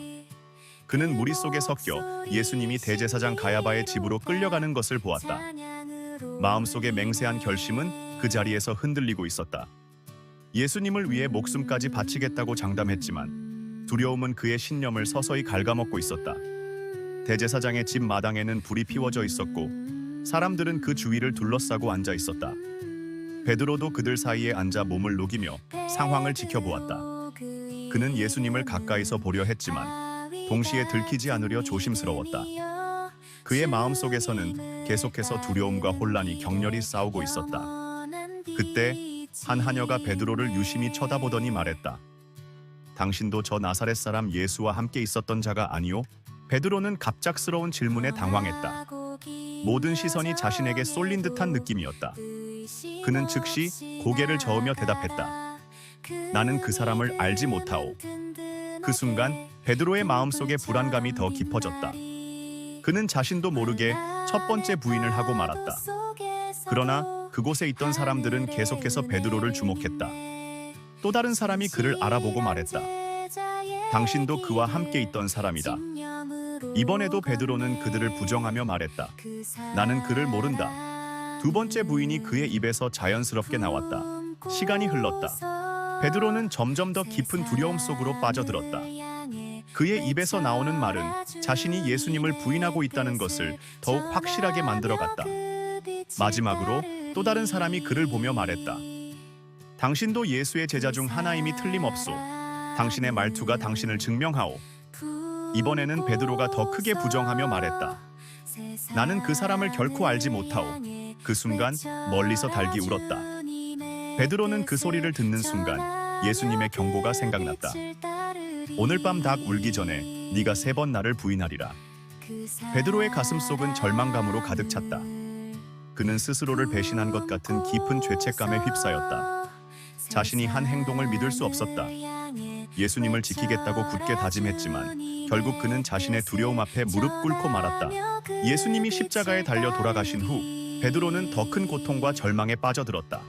그는 무리 속에 섞여 예수님이 대제사장 가야바의 집으로 끌려가는 것을 보았다. 마음속의 맹세한 결심은 그 자리에서 흔들리고 있었다. 예수님을 위해 목숨까지 바치겠다고 장담했지만 두려움은 그의 신념을 서서히 갉아먹고 있었다. 대제사장의 집 마당에는 불이 피워져 있었고 사람들은 그 주위를 둘러싸고 앉아 있었다. 베드로도 그들 사이에 앉아 몸을 녹이며 상황을 지켜보았다. 그는 예수님을 가까이서 보려 했지만 동시에 들키지 않으려 조심스러웠다. 그의 마음속에서는 계속해서 두려움과 혼란이 격렬히 싸우고 있었다. 그때 한 하녀가 베드로를 유심히 쳐다보더니 말했다. 당신도 저 나사렛 사람 예수와 함께 있었던 자가 아니오? 베드로는 갑작스러운 질문에 당황했다. 모든 시선이 자신에게 쏠린 듯한 느낌이었다. 그는 즉시 고개를 저으며 대답했다. 나는 그 사람을 알지 못하오. 그 순간 베드로의 마음속에 불안감이 더 깊어졌다. 그는 자신도 모르게 첫 번째 부인을 하고 말았다. 그러나 그곳에 있던 사람들은 계속해서 베드로를 주목했다. 또 다른 사람이 그를 알아보고 말했다. 당신도 그와 함께 있던 사람이다. 이번에도 베드로는 그들을 부정하며 말했다. 나는 그를 모른다. 두 번째 부인이 그의 입에서 자연스럽게 나왔다. 시간이 흘렀다. 베드로는 점점 더 깊은 두려움 속으로 빠져들었다. 그의 입에서 나오는 말은 자신이 예수님을 부인하고 있다는 것을 더욱 확실하게 만들어갔다. 마지막으로 또 다른 사람이 그를 보며 말했다. 당신도 예수의 제자 중 하나임이 틀림없소. 당신의 말투가 당신을 증명하오. 이번에는 베드로가 더 크게 부정하며 말했다. 나는 그 사람을 결코 알지 못하오. 그 순간 멀리서 닭이 울었다. 베드로는 그 소리를 듣는 순간 예수님의 경고가 생각났다. 오늘 밤 닭 울기 전에 네가 3번 나를 부인하리라. 베드로의 가슴속은 절망감으로 가득 찼다. 그는 스스로를 배신한 것 같은 깊은 죄책감에 휩싸였다. 자신이 한 행동을 믿을 수 없었다. 예수님을 지키겠다고 굳게 다짐했지만 결국 그는 자신의 두려움 앞에 무릎 꿇고 말았다. 예수님이 십자가에 달려 돌아가신 후 베드로는 더 큰 고통과 절망에 빠져들었다.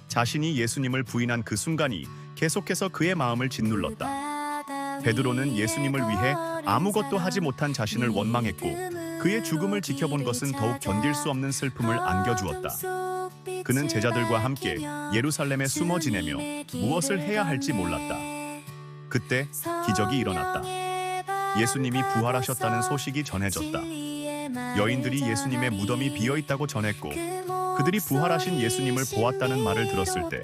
자신이 예수님을 부인한 그 순간이 계속해서 그의 마음을 짓눌렀다. 베드로는 예수님을 위해 아무것도 하지 못한 자신을 원망했고 그의 죽음을 지켜본 것은 더욱 견딜 수 없는 슬픔을 안겨주었다. 그는 제자들과 함께 예루살렘에 숨어 지내며 무엇을 해야 할지 몰랐다. 그때 기적이 일어났다. 예수님이 부활하셨다는 소식이 전해졌다. 여인들이 예수님의 무덤이 비어있다고 전했고 그들이 부활하신 예수님을 보았다는 말을 들었을 때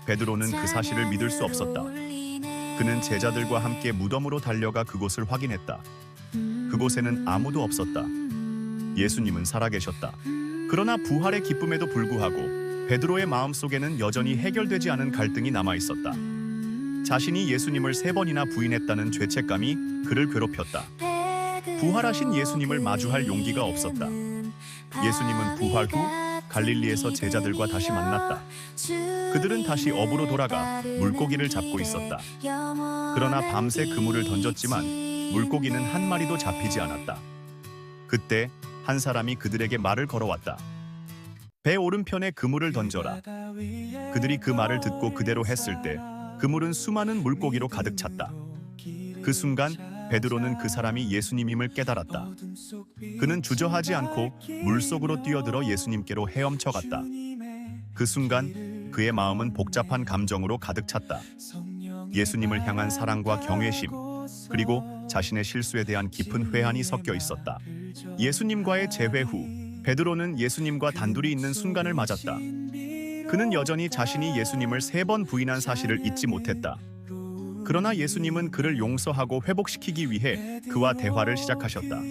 베드로는 그 사실을 믿을 수 없었다. 그는 제자들과 함께 무덤으로 달려가 그곳을 확인했다. 그곳에는 아무도 없었다. 예수님은 살아계셨다. 그러나 부활의 기쁨에도 불구하고 베드로의 마음속에는 여전히 해결되지 않은 갈등이 남아있었다. 자신이 예수님을 3번이나 부인했다는 죄책감이 그를 괴롭혔다. 부활하신 예수님을 마주할 용기가 없었다. 예수님은 부활 후 갈릴리에서 제자들과 다시 만났다. 그들은 다시 업으로 돌아가 물고기를 잡고 있었다. 그러나 밤새 그물을 던졌지만 물고기는 한 마리도 잡히지 않았다. 그때 한 사람이 그들에게 말을 걸어왔다. 배 오른편에 그물을 던져라. 그들이 그 말을 듣고 그대로 했을 때 그물은 수많은 물고기로 가득 찼다. 그 순간 베드로는 그 사람이 예수님임을 깨달았다. 그는 주저하지 않고 물속으로 뛰어들어 예수님께로 헤엄쳐 갔다. 그 순간 그의 마음은 복잡한 감정으로 가득 찼다. 예수님을 향한 사랑과 경외심, 그리고 자신의 실수에 대한 깊은 회한이 섞여 있었다. 예수님과의 재회 후 베드로는 예수님과 단둘이 있는 순간을 맞았다. 그는 여전히 자신이 예수님을 3번 부인한 사실을 잊지 못했다. 그러나 예수님은 그를 용서하고 회복시키기 위해 그와 대화를 시작하셨다.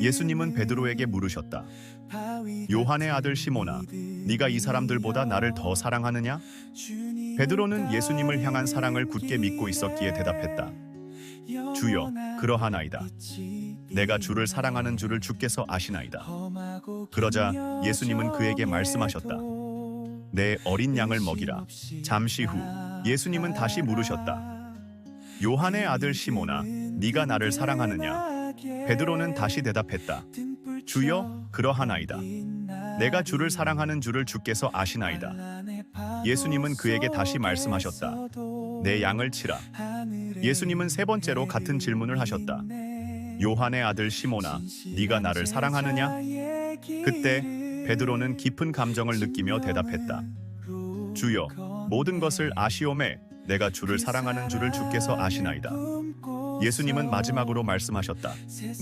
예수님은 베드로에게 물으셨다. 요한의 아들 시몬아, 네가 이 사람들보다 나를 더 사랑하느냐? 베드로는 예수님을 향한 사랑을 굳게 믿고 있었기에 대답했다. 주여, 그러하나이다. 내가 주를 사랑하는 줄을 주께서 아시나이다. 그러자 예수님은 그에게 말씀하셨다. 내 어린 양을 먹이라. 잠시 후 예수님은 다시 물으셨다. 요한의 아들 시몬아, 네가 나를 사랑하느냐? 베드로는 다시 대답했다. 주여, 그러하나이다. 내가 주를 사랑하는 줄을 주께서 아시나이다. 예수님은 그에게 다시 말씀하셨다. 내 양을 치라. 예수님은 3번째로 같은 질문을 하셨다. 요한의 아들 시몬아, 네가 나를 사랑하느냐? 그때 베드로는 깊은 감정을 느끼며 대답했다. 주여, 모든 것을 아시오매. 내가 주를 사랑하는 줄을 주께서 아시나이다. 예수님은 마지막으로 말씀하셨다.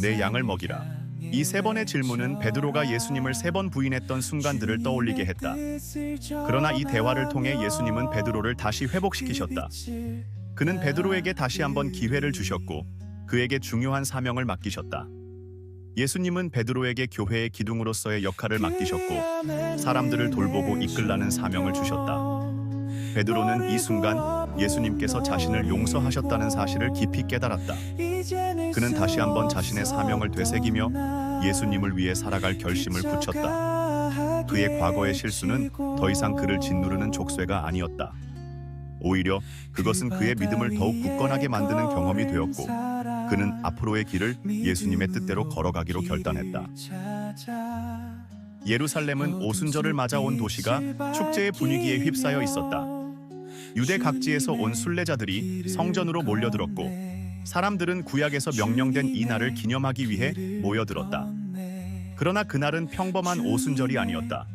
내 양을 먹이라. 이 3번의 질문은 베드로가 예수님을 3번 부인했던 순간들을 떠올리게 했다. 그러나 이 대화를 통해 예수님은 베드로를 다시 회복시키셨다. 그는 베드로에게 다시 한번 기회를 주셨고 그에게 중요한 사명을 맡기셨다. 예수님은 베드로에게 교회의 기둥으로서의 역할을 맡기셨고 사람들을 돌보고 이끌라는 사명을 주셨다. 베드로는 이 순간 예수님께서 자신을 용서하셨다는 사실을 깊이 깨달았다. 그는 다시 한번 자신의 사명을 되새기며 예수님을 위해 살아갈 결심을 굳혔다. 그의 과거의 실수는 더 이상 그를 짓누르는 족쇄가 아니었다. 오히려 그것은 그의 믿음을 더욱 굳건하게 만드는 경험이 되었고 그는 앞으로의 길을 예수님의 뜻대로 걸어가기로 결단했다. 예루살렘은 오순절을 맞아 온 도시가 축제의 분위기에 휩싸여 있었다. 유대 각지에서 온 순례자들이 성전으로 몰려들었고 사람들은 구약에서 명령된 이 날을 기념하기 위해 모여들었다. 그러나 그날은 평범한 오순절이 아니었다.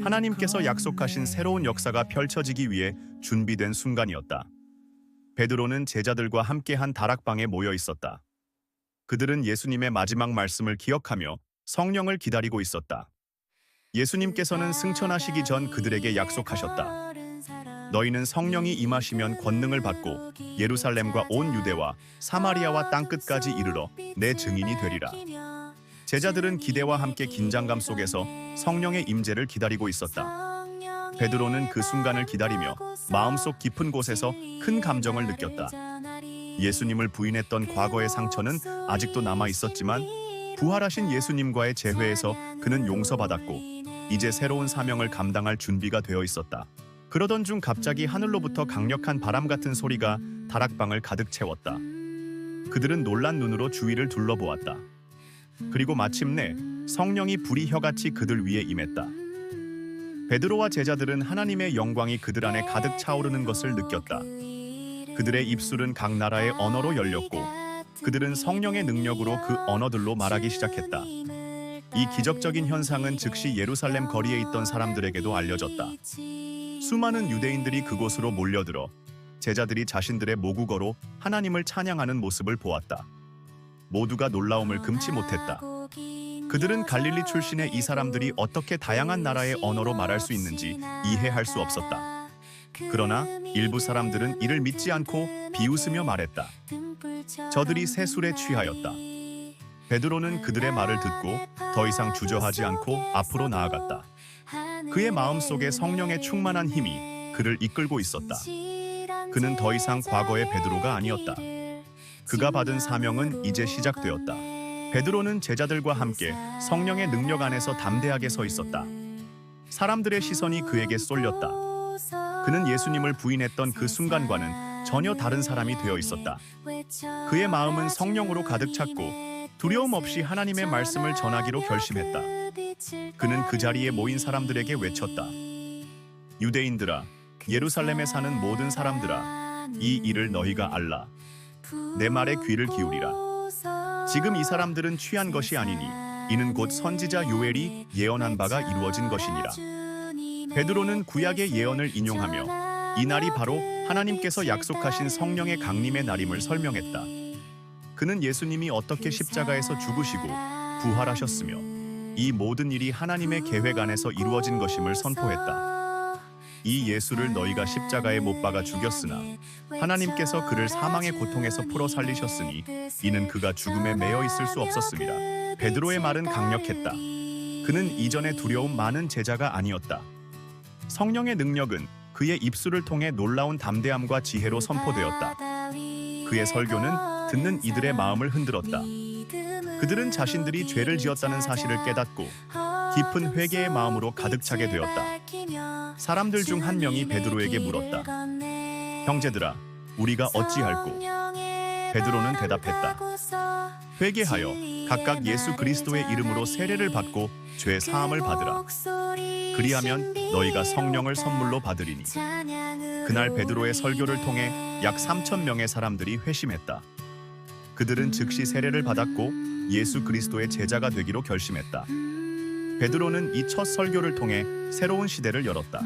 하나님께서 약속하신 새로운 역사가 펼쳐지기 위해 준비된 순간이었다. 베드로는 제자들과 함께한 다락방에 모여 있었다. 그들은 예수님의 마지막 말씀을 기억하며 성령을 기다리고 있었다. 예수님께서는 승천하시기 전 그들에게 약속하셨다. 너희는 성령이 임하시면 권능을 받고 예루살렘과 온 유대와 사마리아와 땅끝까지 이르러 내 증인이 되리라. 제자들은 기대와 함께 긴장감 속에서 성령의 임재를 기다리고 있었다. 베드로는 그 순간을 기다리며 마음속 깊은 곳에서 큰 감정을 느꼈다. 예수님을 부인했던 과거의 상처는 아직도 남아 있었지만 부활하신 예수님과의 재회에서 그는 용서받았고 이제 새로운 사명을 감당할 준비가 되어 있었다. 그러던 중 갑자기 하늘로부터 강력한 바람 같은 소리가 다락방을 가득 채웠다. 그들은 놀란 눈으로 주위를 둘러보았다. 그리고 마침내 성령이 불이 혀같이 그들 위에 임했다. 베드로와 제자들은 하나님의 영광이 그들 안에 가득 차오르는 것을 느꼈다. 그들의 입술은 각 나라의 언어로 열렸고 그들은 성령의 능력으로 그 언어들로 말하기 시작했다. 이 기적적인 현상은 즉시 예루살렘 거리에 있던 사람들에게도 알려졌다. 수많은 유대인들이 그곳으로 몰려들어 제자들이 자신들의 모국어로 하나님을 찬양하는 모습을 보았다. 모두가 놀라움을 금치 못했다. 그들은 갈릴리 출신의 이 사람들이 어떻게 다양한 나라의 언어로 말할 수 있는지 이해할 수 없었다. 그러나 일부 사람들은 이를 믿지 않고 비웃으며 말했다. 저들이 새 술에 취하였다. 베드로는 그들의 말을 듣고 더 이상 주저하지 않고 앞으로 나아갔다. 그의 마음속에 성령의 충만한 힘이 그를 이끌고 있었다. 그는 더 이상 과거의 베드로가 아니었다. 그가 받은 사명은 이제 시작되었다. 베드로는 제자들과 함께 성령의 능력 안에서 담대하게 서 있었다. 사람들의 시선이 그에게 쏠렸다. 그는 예수님을 부인했던 그 순간과는 전혀 다른 사람이 되어 있었다. 그의 마음은 성령으로 가득 찼고 두려움 없이 하나님의 말씀을 전하기로 결심했다. 그는 그 자리에 모인 사람들에게 외쳤다. 유대인들아, 예루살렘에 사는 모든 사람들아, 이 일을 너희가 알라. 내 말에 귀를 기울이라. 지금 이 사람들은 취한 것이 아니니 이는 곧 선지자 요엘이 예언한 바가 이루어진 것이니라. 베드로는 구약의 예언을 인용하며 이 날이 바로 하나님께서 약속하신 성령의 강림의 날임을 설명했다. 그는 예수님이 어떻게 십자가에서 죽으시고 부활하셨으며 이 모든 일이 하나님의 계획 안에서 이루어진 것임을 선포했다. 이 예수를 너희가 십자가에 못 박아 죽였으나 하나님께서 그를 사망의 고통에서 풀어 살리셨으니 이는 그가 죽음에 매여 있을 수 없었습니다. 베드로의 말은 강력했다. 그는 이전에 두려움 많은 제자가 아니었다. 성령의 능력은 그의 입술을 통해 놀라운 담대함과 지혜로 선포되었다. 그의 설교는 듣는 이들의 마음을 흔들었다. 그들은 자신들이 죄를 지었다는 사실을 깨닫고 깊은 회개의 마음으로 가득 차게 되었다. 사람들 중 한 명이 베드로에게 물었다. 형제들아, 우리가 어찌할꼬? 베드로는 대답했다. 회개하여 각각 예수 그리스도의 이름으로 세례를 받고 죄 사함을 받으라. 그리하면 너희가 성령을 선물로 받으리니. 그날 베드로의 설교를 통해 약 3,000명의 사람들이 회심했다. 그들은 즉시 세례를 받았고 예수 그리스도의 제자가 되기로 결심했다. 베드로는 이 첫 설교를 통해 새로운 시대를 열었다.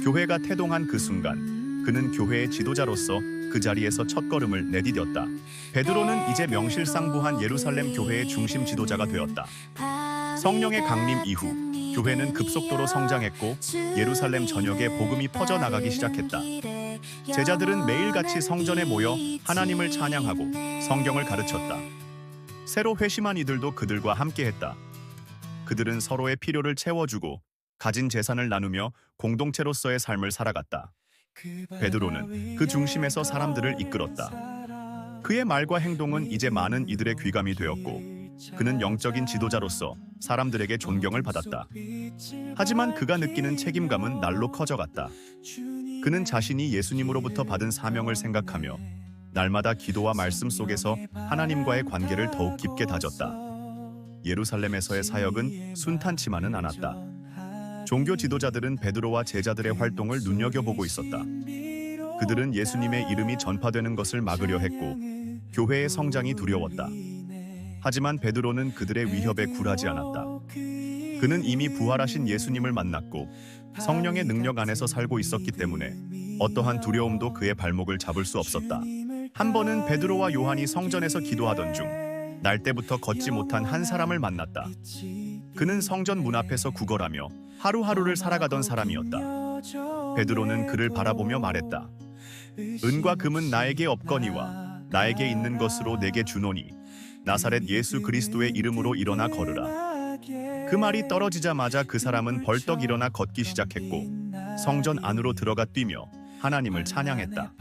교회가 태동한 그 순간 그는 교회의 지도자로서 그 자리에서 첫걸음을 내디뎠다. 베드로는 이제 명실상부한 예루살렘 교회의 중심 지도자가 되었다. 성령의 강림 이후 교회는 급속도로 성장했고 예루살렘 전역에 복음이 퍼져나가기 시작했다. 제자들은 매일같이 성전에 모여 하나님을 찬양하고 성경을 가르쳤다. 새로 회심한 이들도 그들과 함께했다. 그들은 서로의 필요를 채워주고 가진 재산을 나누며 공동체로서의 삶을 살아갔다. 베드로는 그 중심에서 사람들을 이끌었다. 그의 말과 행동은 이제 많은 이들의 귀감이 되었고 그는 영적인 지도자로서 사람들에게 존경을 받았다. 하지만 그가 느끼는 책임감은 날로 커져갔다. 그는 자신이 예수님으로부터 받은 사명을 생각하며 날마다 기도와 말씀 속에서 하나님과의 관계를 더욱 깊게 다졌다. 예루살렘에서의 사역은 순탄치만은 않았다. 종교 지도자들은 베드로와 제자들의 활동을 눈여겨보고 있었다. 그들은 예수님의 이름이 전파되는 것을 막으려 했고 교회의 성장이 두려웠다. 하지만 베드로는 그들의 위협에 굴하지 않았다. 그는 이미 부활하신 예수님을 만났고 성령의 능력 안에서 살고 있었기 때문에 어떠한 두려움도 그의 발목을 잡을 수 없었다. 한 번은 베드로와 요한이 성전에서 기도하던 중 날 때부터 걷지 못한 한 사람을 만났다. 그는 성전 문 앞에서 구걸하며 하루하루를 살아가던 사람이었다. 베드로는 그를 바라보며 말했다. 은과 금은 나에게 없거니와 나에게 있는 것으로 내게 주노니 나사렛 예수 그리스도의 이름으로 일어나 걸으라. 그 말이 떨어지자마자 그 사람은 벌떡 일어나 걷기 시작했고 성전 안으로 들어가 뛰며 하나님을 찬양했다.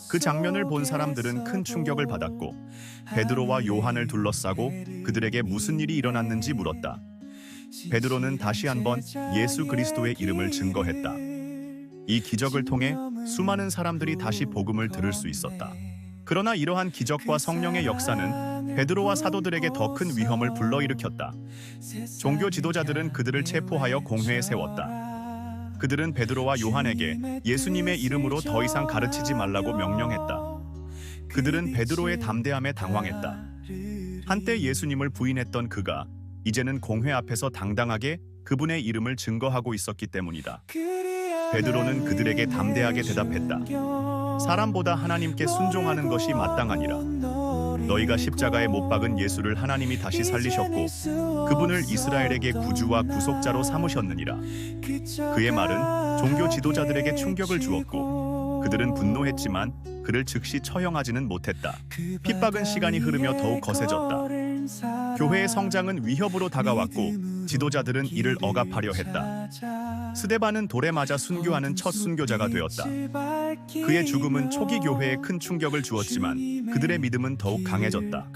그 장면을 본 사람들은 큰 충격을 받았고 베드로와 요한을 둘러싸고 그들에게 무슨 일이 일어났는지 물었다. 베드로는 다시 한번 예수 그리스도의 이름을 증거했다. 이 기적을 통해 수많은 사람들이 다시 복음을 들을 수 있었다. 그러나 이러한 기적과 성령의 역사는 베드로와 사도들에게 더 큰 위험을 불러일으켰다. 종교 지도자들은 그들을 체포하여 공회에 세웠다. 그들은 베드로와 요한에게 예수님의 이름으로 더 이상 가르치지 말라고 명령했다. 그들은 베드로의 담대함에 당황했다. 한때 예수님을 부인했던 그가 이제는 공회 앞에서 당당하게 그분의 이름을 증거하고 있었기 때문이다. 베드로는 그들에게 담대하게 대답했다. 사람보다 하나님께 순종하는 것이 마땅하니라. 너희가 십자가에 못 박은 예수를 하나님이 다시 살리셨고 그분을 이스라엘에게 구주와 구속자로 삼으셨느니라. 그의 말은 종교 지도자들에게 충격을 주었고 그들은 분노했지만 그를 즉시 처형하지는 못했다. 핍박은 시간이 흐르며 더욱 거세졌다. 교회의 성장은 위협으로 다가왔고 지도자들은 이를 억압하려 했다. 스데반은 돌에 맞아 순교하는 첫 순교자가 되었다. 그의 죽음은 초기 교회에 큰 충격을 주었지만 그들의 믿음은 더욱 강해졌다.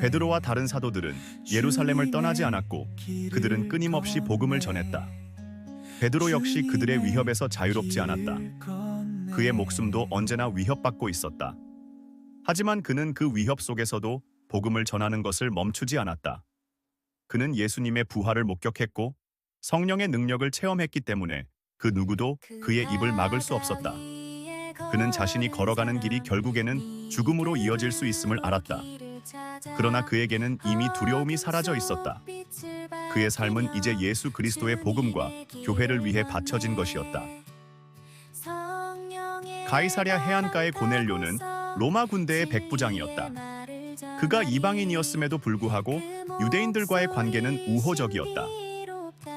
베드로와 다른 사도들은 예루살렘을 떠나지 않았고 그들은 끊임없이 복음을 전했다. 베드로 역시 그들의 위협에서 자유롭지 않았다. 그의 목숨도 언제나 위협받고 있었다. 하지만 그는 그 위협 속에서도 복음을 전하는 것을 멈추지 않았다. 그는 예수님의 부활을 목격했고 성령의 능력을 체험했기 때문에 그 누구도 그의 입을 막을 수 없었다. 그는 자신이 걸어가는 길이 결국에는 죽음으로 이어질 수 있음을 알았다. 그러나 그에게는 이미 두려움이 사라져 있었다. 그의 삶은 이제 예수 그리스도의 복음과 교회를 위해 바쳐진 것이었다. 가이사랴 해안가의 고넬료는 로마 군대의 백부장이었다. 그가 이방인이었음에도 불구하고 유대인들과의 관계는 우호적이었다.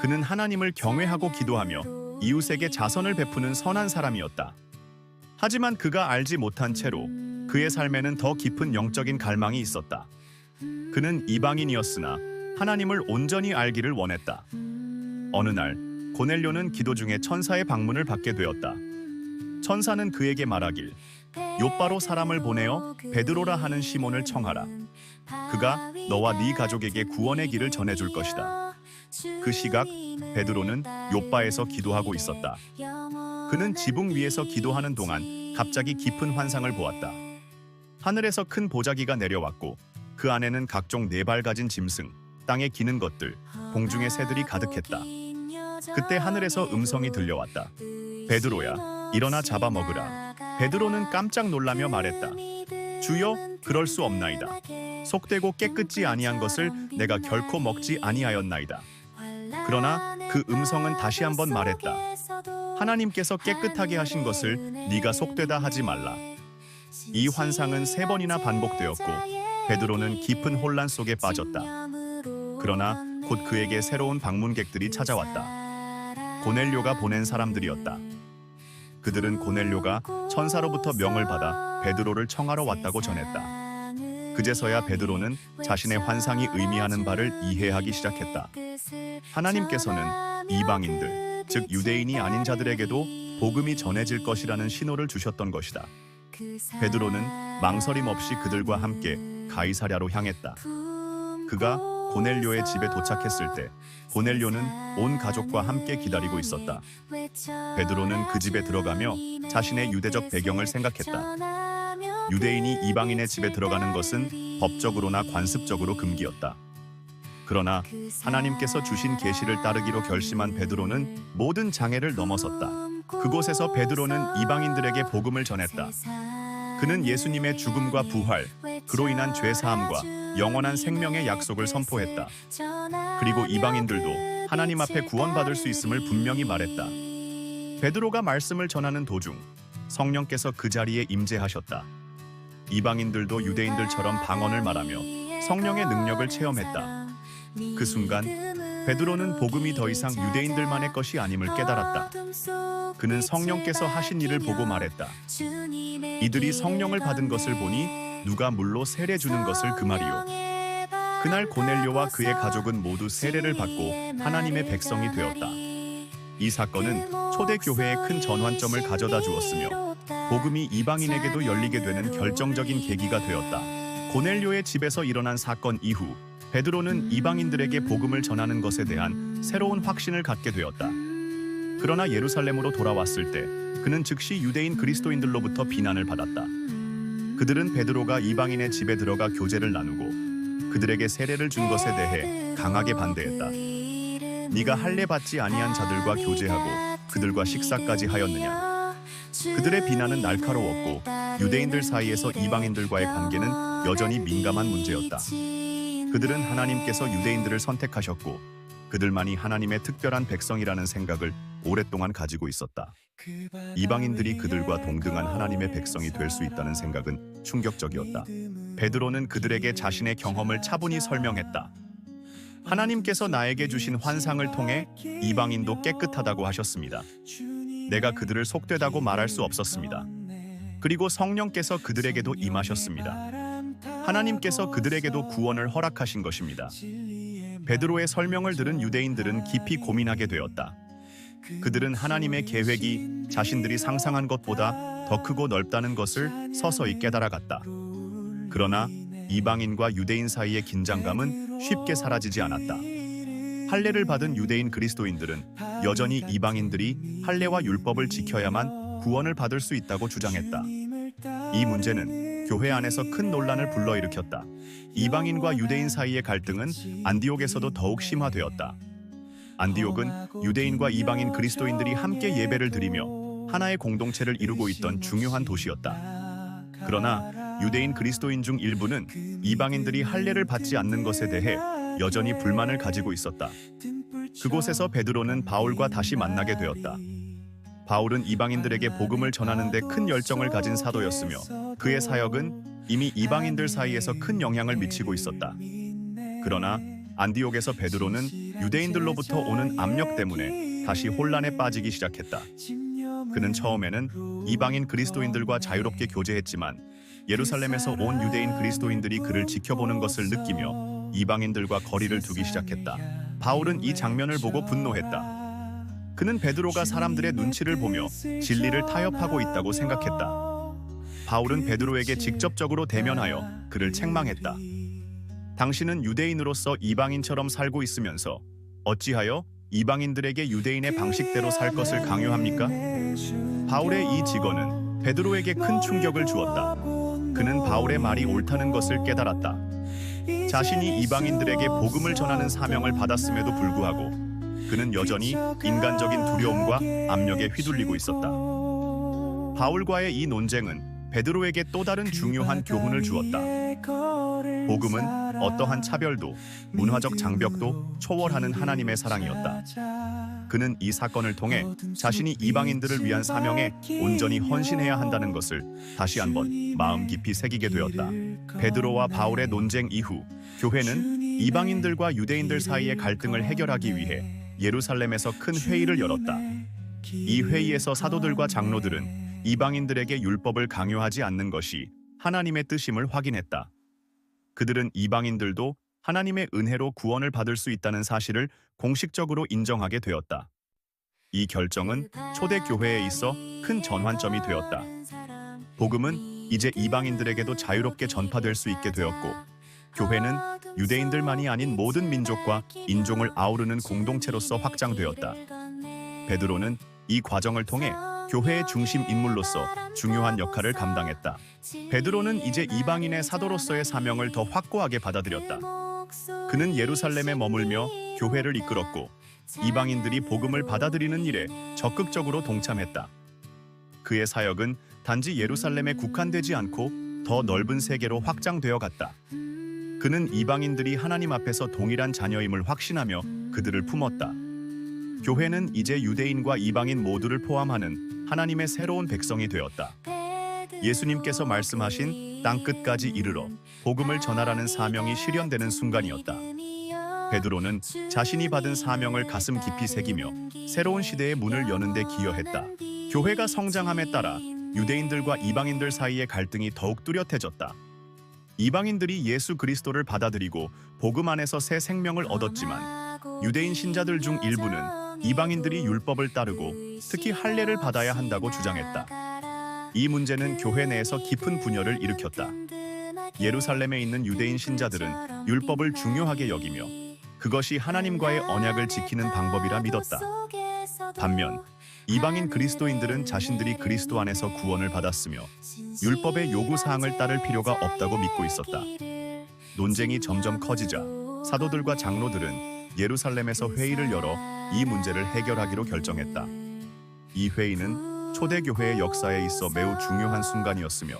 그는 하나님을 경외하고 기도하며 이웃에게 자선을 베푸는 선한 사람이었다. 하지만 그가 알지 못한 채로 그의 삶에는 더 깊은 영적인 갈망이 있었다. 그는 이방인이었으나 하나님을 온전히 알기를 원했다. 어느 날 고넬료는 기도 중에 천사의 방문을 받게 되었다. 천사는 그에게 말하길, 욥바로 사람을 보내어 베드로라 하는 시몬을 청하라. 그가 너와 네 가족에게 구원의 길을 전해줄 것이다. 그 시각 베드로는 욥바에서 기도하고 있었다. 그는 지붕 위에서 기도하는 동안 갑자기 깊은 환상을 보았다. 하늘에서 큰 보자기가 내려왔고 그 안에는 각종 네 발 가진 짐승, 땅에 기는 것들, 공중의 새들이 가득했다. 그때 하늘에서 음성이 들려왔다. 베드로야, 일어나 잡아먹으라. 베드로는 깜짝 놀라며 말했다. 주여, 그럴 수 없나이다. 속되고 깨끗지 아니한 것을 내가 결코 먹지 아니하였나이다. 그러나 그 음성은 다시 한번 말했다. 하나님께서 깨끗하게 하신 것을 네가 속되다 하지 말라. 이 환상은 3번이나 반복되었고 베드로는 깊은 혼란 속에 빠졌다. 그러나 곧 그에게 새로운 방문객들이 찾아왔다. 고넬료가 보낸 사람들이었다. 그들은 고넬료가 천사로부터 명을 받아 베드로를 청하러 왔다고 전했다. 그제서야 베드로는 자신의 환상이 의미하는 바를 이해하기 시작했다. 하나님께서는 이방인들, 즉 유대인이 아닌 자들에게도 복음이 전해질 것이라는 신호를 주셨던 것이다. 베드로는 망설임 없이 그들과 함께 가이사랴로 향했다. 그가 고넬료의 집에 도착했을 때 고넬료는 온 가족과 함께 기다리고 있었다. 베드로는 그 집에 들어가며 자신의 유대적 배경을 생각했다. 유대인이 이방인의 집에 들어가는 것은 법적으로나 관습적으로 금기였다. 그러나 하나님께서 주신 계시를 따르기로 결심한 베드로는 모든 장애를 넘어섰다. 그곳에서 베드로는 이방인들에게 복음을 전했다. 그는 예수님의 죽음과 부활, 그로 인한 죄 사함과 영원한 생명의 약속을 선포했다. 그리고 이방인들도 하나님 앞에 구원받을 수 있음을 분명히 말했다. 베드로가 말씀을 전하는 도중 성령께서 그 자리에 임재하셨다. 이방인들도 유대인들처럼 방언을 말하며 성령의 능력을 체험했다. 그 순간 베드로는 복음이 더 이상 유대인들만의 것이 아님을 깨달았다. 그는 성령께서 하신 일을 보고 말했다. 이들이 성령을 받은 것을 보니 누가 물로 세례 주는 것을 금하리요. 그날 고넬료와 그의 가족은 모두 세례를 받고 하나님의 백성이 되었다. 이 사건은 초대교회에 큰 전환점을 가져다 주었으며 복음이 이방인에게도 열리게 되는 결정적인 계기가 되었다. 고넬료의 집에서 일어난 사건 이후 베드로는 이방인들에게 복음을 전하는 것에 대한 새로운 확신을 갖게 되었다. 그러나 예루살렘으로 돌아왔을 때 그는 즉시 유대인 그리스도인들로부터 비난을 받았다. 그들은 베드로가 이방인의 집에 들어가 교제를 나누고 그들에게 세례를 준 것에 대해 강하게 반대했다. 네가 할례 받지 아니한 자들과 교제하고 그들과 식사까지 하였느냐. 그들의 비난은 날카로웠고 유대인들 사이에서 이방인들과의 관계는 여전히 민감한 문제였다. 그들은 하나님께서 유대인들을 선택하셨고 그들만이 하나님의 특별한 백성이라는 생각을 오랫동안 가지고 있었다. 이방인들이 그들과 동등한 하나님의 백성이 될 수 있다는 생각은 충격적이었다. 베드로는 그들에게 자신의 경험을 차분히 설명했다. 하나님께서 나에게 주신 환상을 통해 이방인도 깨끗하다고 하셨습니다. 내가 그들을 속되다고 말할 수 없었습니다. 그리고 성령께서 그들에게도 임하셨습니다. 하나님께서 그들에게도 구원을 허락하신 것입니다. 베드로의 설명을 들은 유대인들은 깊이 고민하게 되었다. 그들은 하나님의 계획이 자신들이 상상한 것보다 더 크고 넓다는 것을 서서히 깨달아갔다. 그러나 이방인과 유대인 사이의 긴장감은 쉽게 사라지지 않았다. 할례를 받은 유대인 그리스도인들은 여전히 이방인들이 할례와 율법을 지켜야만 구원을 받을 수 있다고 주장했다. 이 문제는 교회 안에서 큰 논란을 불러일으켰다. 이방인과 유대인 사이의 갈등은 안디옥에서도 더욱 심화되었다. 안디옥은 유대인과 이방인 그리스도인들이 함께 예배를 드리며 하나의 공동체를 이루고 있던 중요한 도시였다. 그러나 유대인 그리스도인 중 일부는 이방인들이 할례를 받지 않는 것에 대해 여전히 불만을 가지고 있었다. 그곳에서 베드로는 바울과 다시 만나게 되었다. 바울은 이방인들에게 복음을 전하는 데 큰 열정을 가진 사도였으며 그의 사역은 이미 이방인들 사이에서 큰 영향을 미치고 있었다. 그러나 안디옥에서 베드로는 유대인들로부터 오는 압력 때문에 다시 혼란에 빠지기 시작했다. 그는 처음에는 이방인 그리스도인들과 자유롭게 교제했지만 예루살렘에서 온 유대인 그리스도인들이 그를 지켜보는 것을 느끼며 이방인들과 거리를 두기 시작했다. 바울은 이 장면을 보고 분노했다. 그는 베드로가 사람들의 눈치를 보며 진리를 타협하고 있다고 생각했다. 바울은 베드로에게 직접적으로 대면하여 그를 책망했다. 당신은 유대인으로서 이방인처럼 살고 있으면서 어찌하여 이방인들에게 유대인의 방식대로 살 것을 강요합니까? 바울의 이 직언은 베드로에게 큰 충격을 주었다. 그는 바울의 말이 옳다는 것을 깨달았다. 자신이 이방인들에게 복음을 전하는 사명을 받았음에도 불구하고 그는 여전히 인간적인 두려움과 압력에 휘둘리고 있었다. 바울과의 이 논쟁은 베드로에게 또 다른 중요한 교훈을 주었다. 복음은 어떠한 차별도 문화적 장벽도 초월하는 하나님의 사랑이었다. 그는 이 사건을 통해 자신이 이방인들을 위한 사명에 온전히 헌신해야 한다는 것을 다시 한번 마음 깊이 새기게 되었다. 베드로와 바울의 논쟁 이후 교회는 이방인들과 유대인들 사이의 갈등을 해결하기 위해 예루살렘에서 큰 회의를 열었다. 이 회의에서 사도들과 장로들은 이방인들에게 율법을 강요하지 않는 것이 하나님의 뜻임을 확인했다. 그들은 이방인들도 하나님의 은혜로 구원을 받을 수 있다는 사실을 공식적으로 인정하게 되었다. 이 결정은 초대 교회에 있어 큰 전환점이 되었다. 복음은 이제 이방인들에게도 자유롭게 전파될 수 있게 되었고, 교회는 유대인들만이 아닌 모든 민족과 인종을 아우르는 공동체로서 확장되었다. 베드로는 이 과정을 통해 교회의 중심 인물로서 중요한 역할을 감당했다. 베드로는 이제 이방인의 사도로서의 사명을 더 확고하게 받아들였다. 그는 예루살렘에 머물며 교회를 이끌었고 이방인들이 복음을 받아들이는 일에 적극적으로 동참했다. 그의 사역은 단지 예루살렘에 국한되지 않고 더 넓은 세계로 확장되어 갔다. 그는 이방인들이 하나님 앞에서 동일한 자녀임을 확신하며 그들을 품었다. 교회는 이제 유대인과 이방인 모두를 포함하는 하나님의 새로운 백성이 되었다. 예수님께서 말씀하신 땅 끝까지 이르러 복음을 전하라는 사명이 실현되는 순간이었다. 베드로는 자신이 받은 사명을 가슴 깊이 새기며 새로운 시대의 문을 여는 데 기여했다. 교회가 성장함에 따라 유대인들과 이방인들 사이의 갈등이 더욱 뚜렷해졌다. 이방인들이 예수 그리스도를 받아들이고 복음 안에서 새 생명을 얻었지만 유대인 신자들 중 일부는 이방인들이 율법을 따르고 특히 할례를 받아야 한다고 주장했다. 이 문제는 교회 내에서 깊은 분열을 일으켰다. 예루살렘에 있는 유대인 신자들은 율법을 중요하게 여기며 그것이 하나님과의 언약을 지키는 방법이라 믿었다. 반면 이방인 그리스도인들은 자신들이 그리스도 안에서 구원을 받았으며 율법의 요구사항을 따를 필요가 없다고 믿고 있었다. 논쟁이 점점 커지자 사도들과 장로들은 예루살렘에서 회의를 열어 이 문제를 해결하기로 결정했다. 이 회의는 초대교회의 역사에 있어 매우 중요한 순간이었으며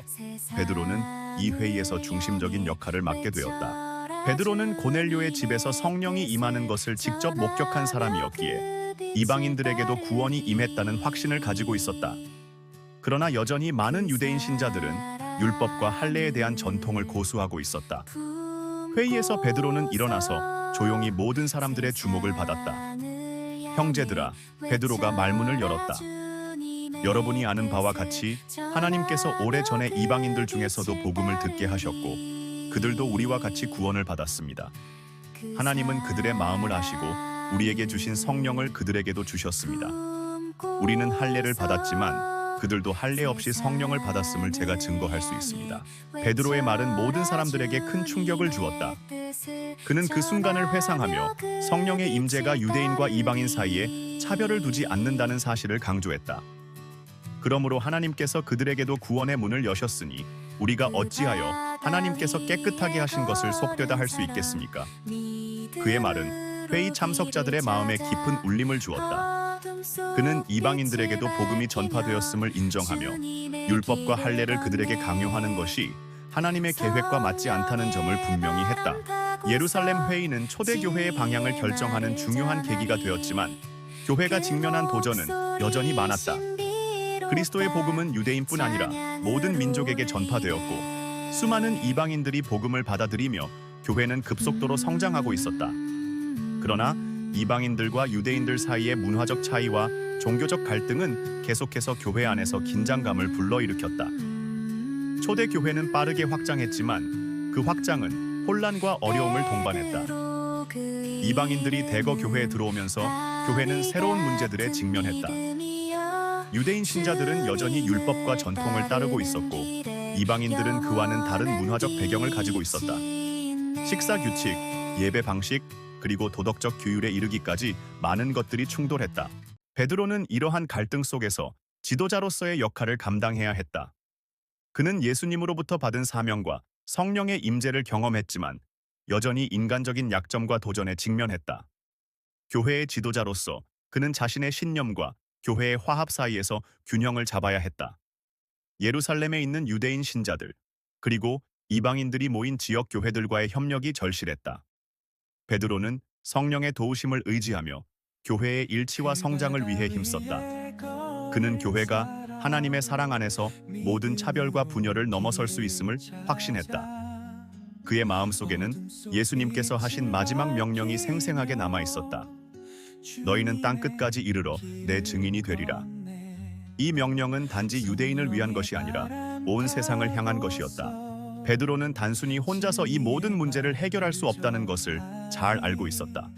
베드로는 이 회의에서 중심적인 역할을 맡게 되었다. 베드로는 고넬료의 집에서 성령이 임하는 것을 직접 목격한 사람이었기에 이방인들에게도 구원이 임했다는 확신을 가지고 있었다. 그러나 여전히 많은 유대인 신자들은 율법과 할례에 대한 전통을 고수하고 있었다. 회의에서 베드로는 일어나서 조용히 모든 사람들의 주목을 받았다. 형제들아, 베드로가 말문을 열었다. 여러분이 아는 바와 같이 하나님께서 오래전에 이방인들 중에서도 복음을 듣게 하셨고 그들도 우리와 같이 구원을 받았습니다. 하나님은 그들의 마음을 아시고 우리에게 주신 성령을 그들에게도 주셨습니다. 우리는 할례를 받았지만 그들도 할례 없이 성령을 받았음을 제가 증거할 수 있습니다. 베드로의 말은 모든 사람들에게 큰 충격을 주었다. 그는 그 순간을 회상하며 성령의 임재가 유대인과 이방인 사이에 차별을 두지 않는다는 사실을 강조했다. 그러므로 하나님께서 그들에게도 구원의 문을 여셨으니 우리가 어찌하여 하나님께서 깨끗하게 하신 것을 속되다 할 수 있겠습니까? 그의 말은 회의 참석자들의 마음에 깊은 울림을 주었다. 그는 이방인들에게도 복음이 전파되었음을 인정하며 율법과 할례를 그들에게 강요하는 것이 하나님의 계획과 맞지 않다는 점을 분명히 했다. 예루살렘 회의는 초대교회의 방향을 결정하는 중요한 계기가 되었지만 교회가 직면한 도전은 여전히 많았다. 그리스도의 복음은 유대인뿐 아니라 모든 민족에게 전파되었고 수많은 이방인들이 복음을 받아들이며 교회는 급속도로 성장하고 있었다. 그러나 이방인들과 유대인들 사이의 문화적 차이와 종교적 갈등은 계속해서 교회 안에서 긴장감을 불러일으켰다. 초대 교회는 빠르게 확장했지만 그 확장은 혼란과 어려움을 동반했다. 이방인들이 대거 교회에 들어오면서 교회는 새로운 문제들에 직면했다. 유대인 신자들은 여전히 율법과 전통을 따르고 있었고 이방인들은 그와는 다른 문화적 배경을 가지고 있었다. 식사 규칙, 예배 방식, 그리고 도덕적 규율에 이르기까지 많은 것들이 충돌했다. 베드로는 이러한 갈등 속에서 지도자로서의 역할을 감당해야 했다. 그는 예수님으로부터 받은 사명과 성령의 임재를 경험했지만 여전히 인간적인 약점과 도전에 직면했다. 교회의 지도자로서 그는 자신의 신념과 교회의 화합 사이에서 균형을 잡아야 했다. 예루살렘에 있는 유대인 신자들, 그리고 이방인들이 모인 지역 교회들과의 협력이 절실했다. 베드로는 성령의 도우심을 의지하며 교회의 일치와 성장을 위해 힘썼다. 그는 교회가 하나님의 사랑 안에서 모든 차별과 분열을 넘어설 수 있음을 확신했다. 그의 마음속에는 예수님께서 하신 마지막 명령이 생생하게 남아 있었다. 너희는 땅끝까지 이르러 내 증인이 되리라. 이 명령은 단지 유대인을 위한 것이 아니라 온 세상을 향한 것이었다. 베드로는 단순히 혼자서 이 모든 문제를 해결할 수 없다는 것을 잘 알고 있었다.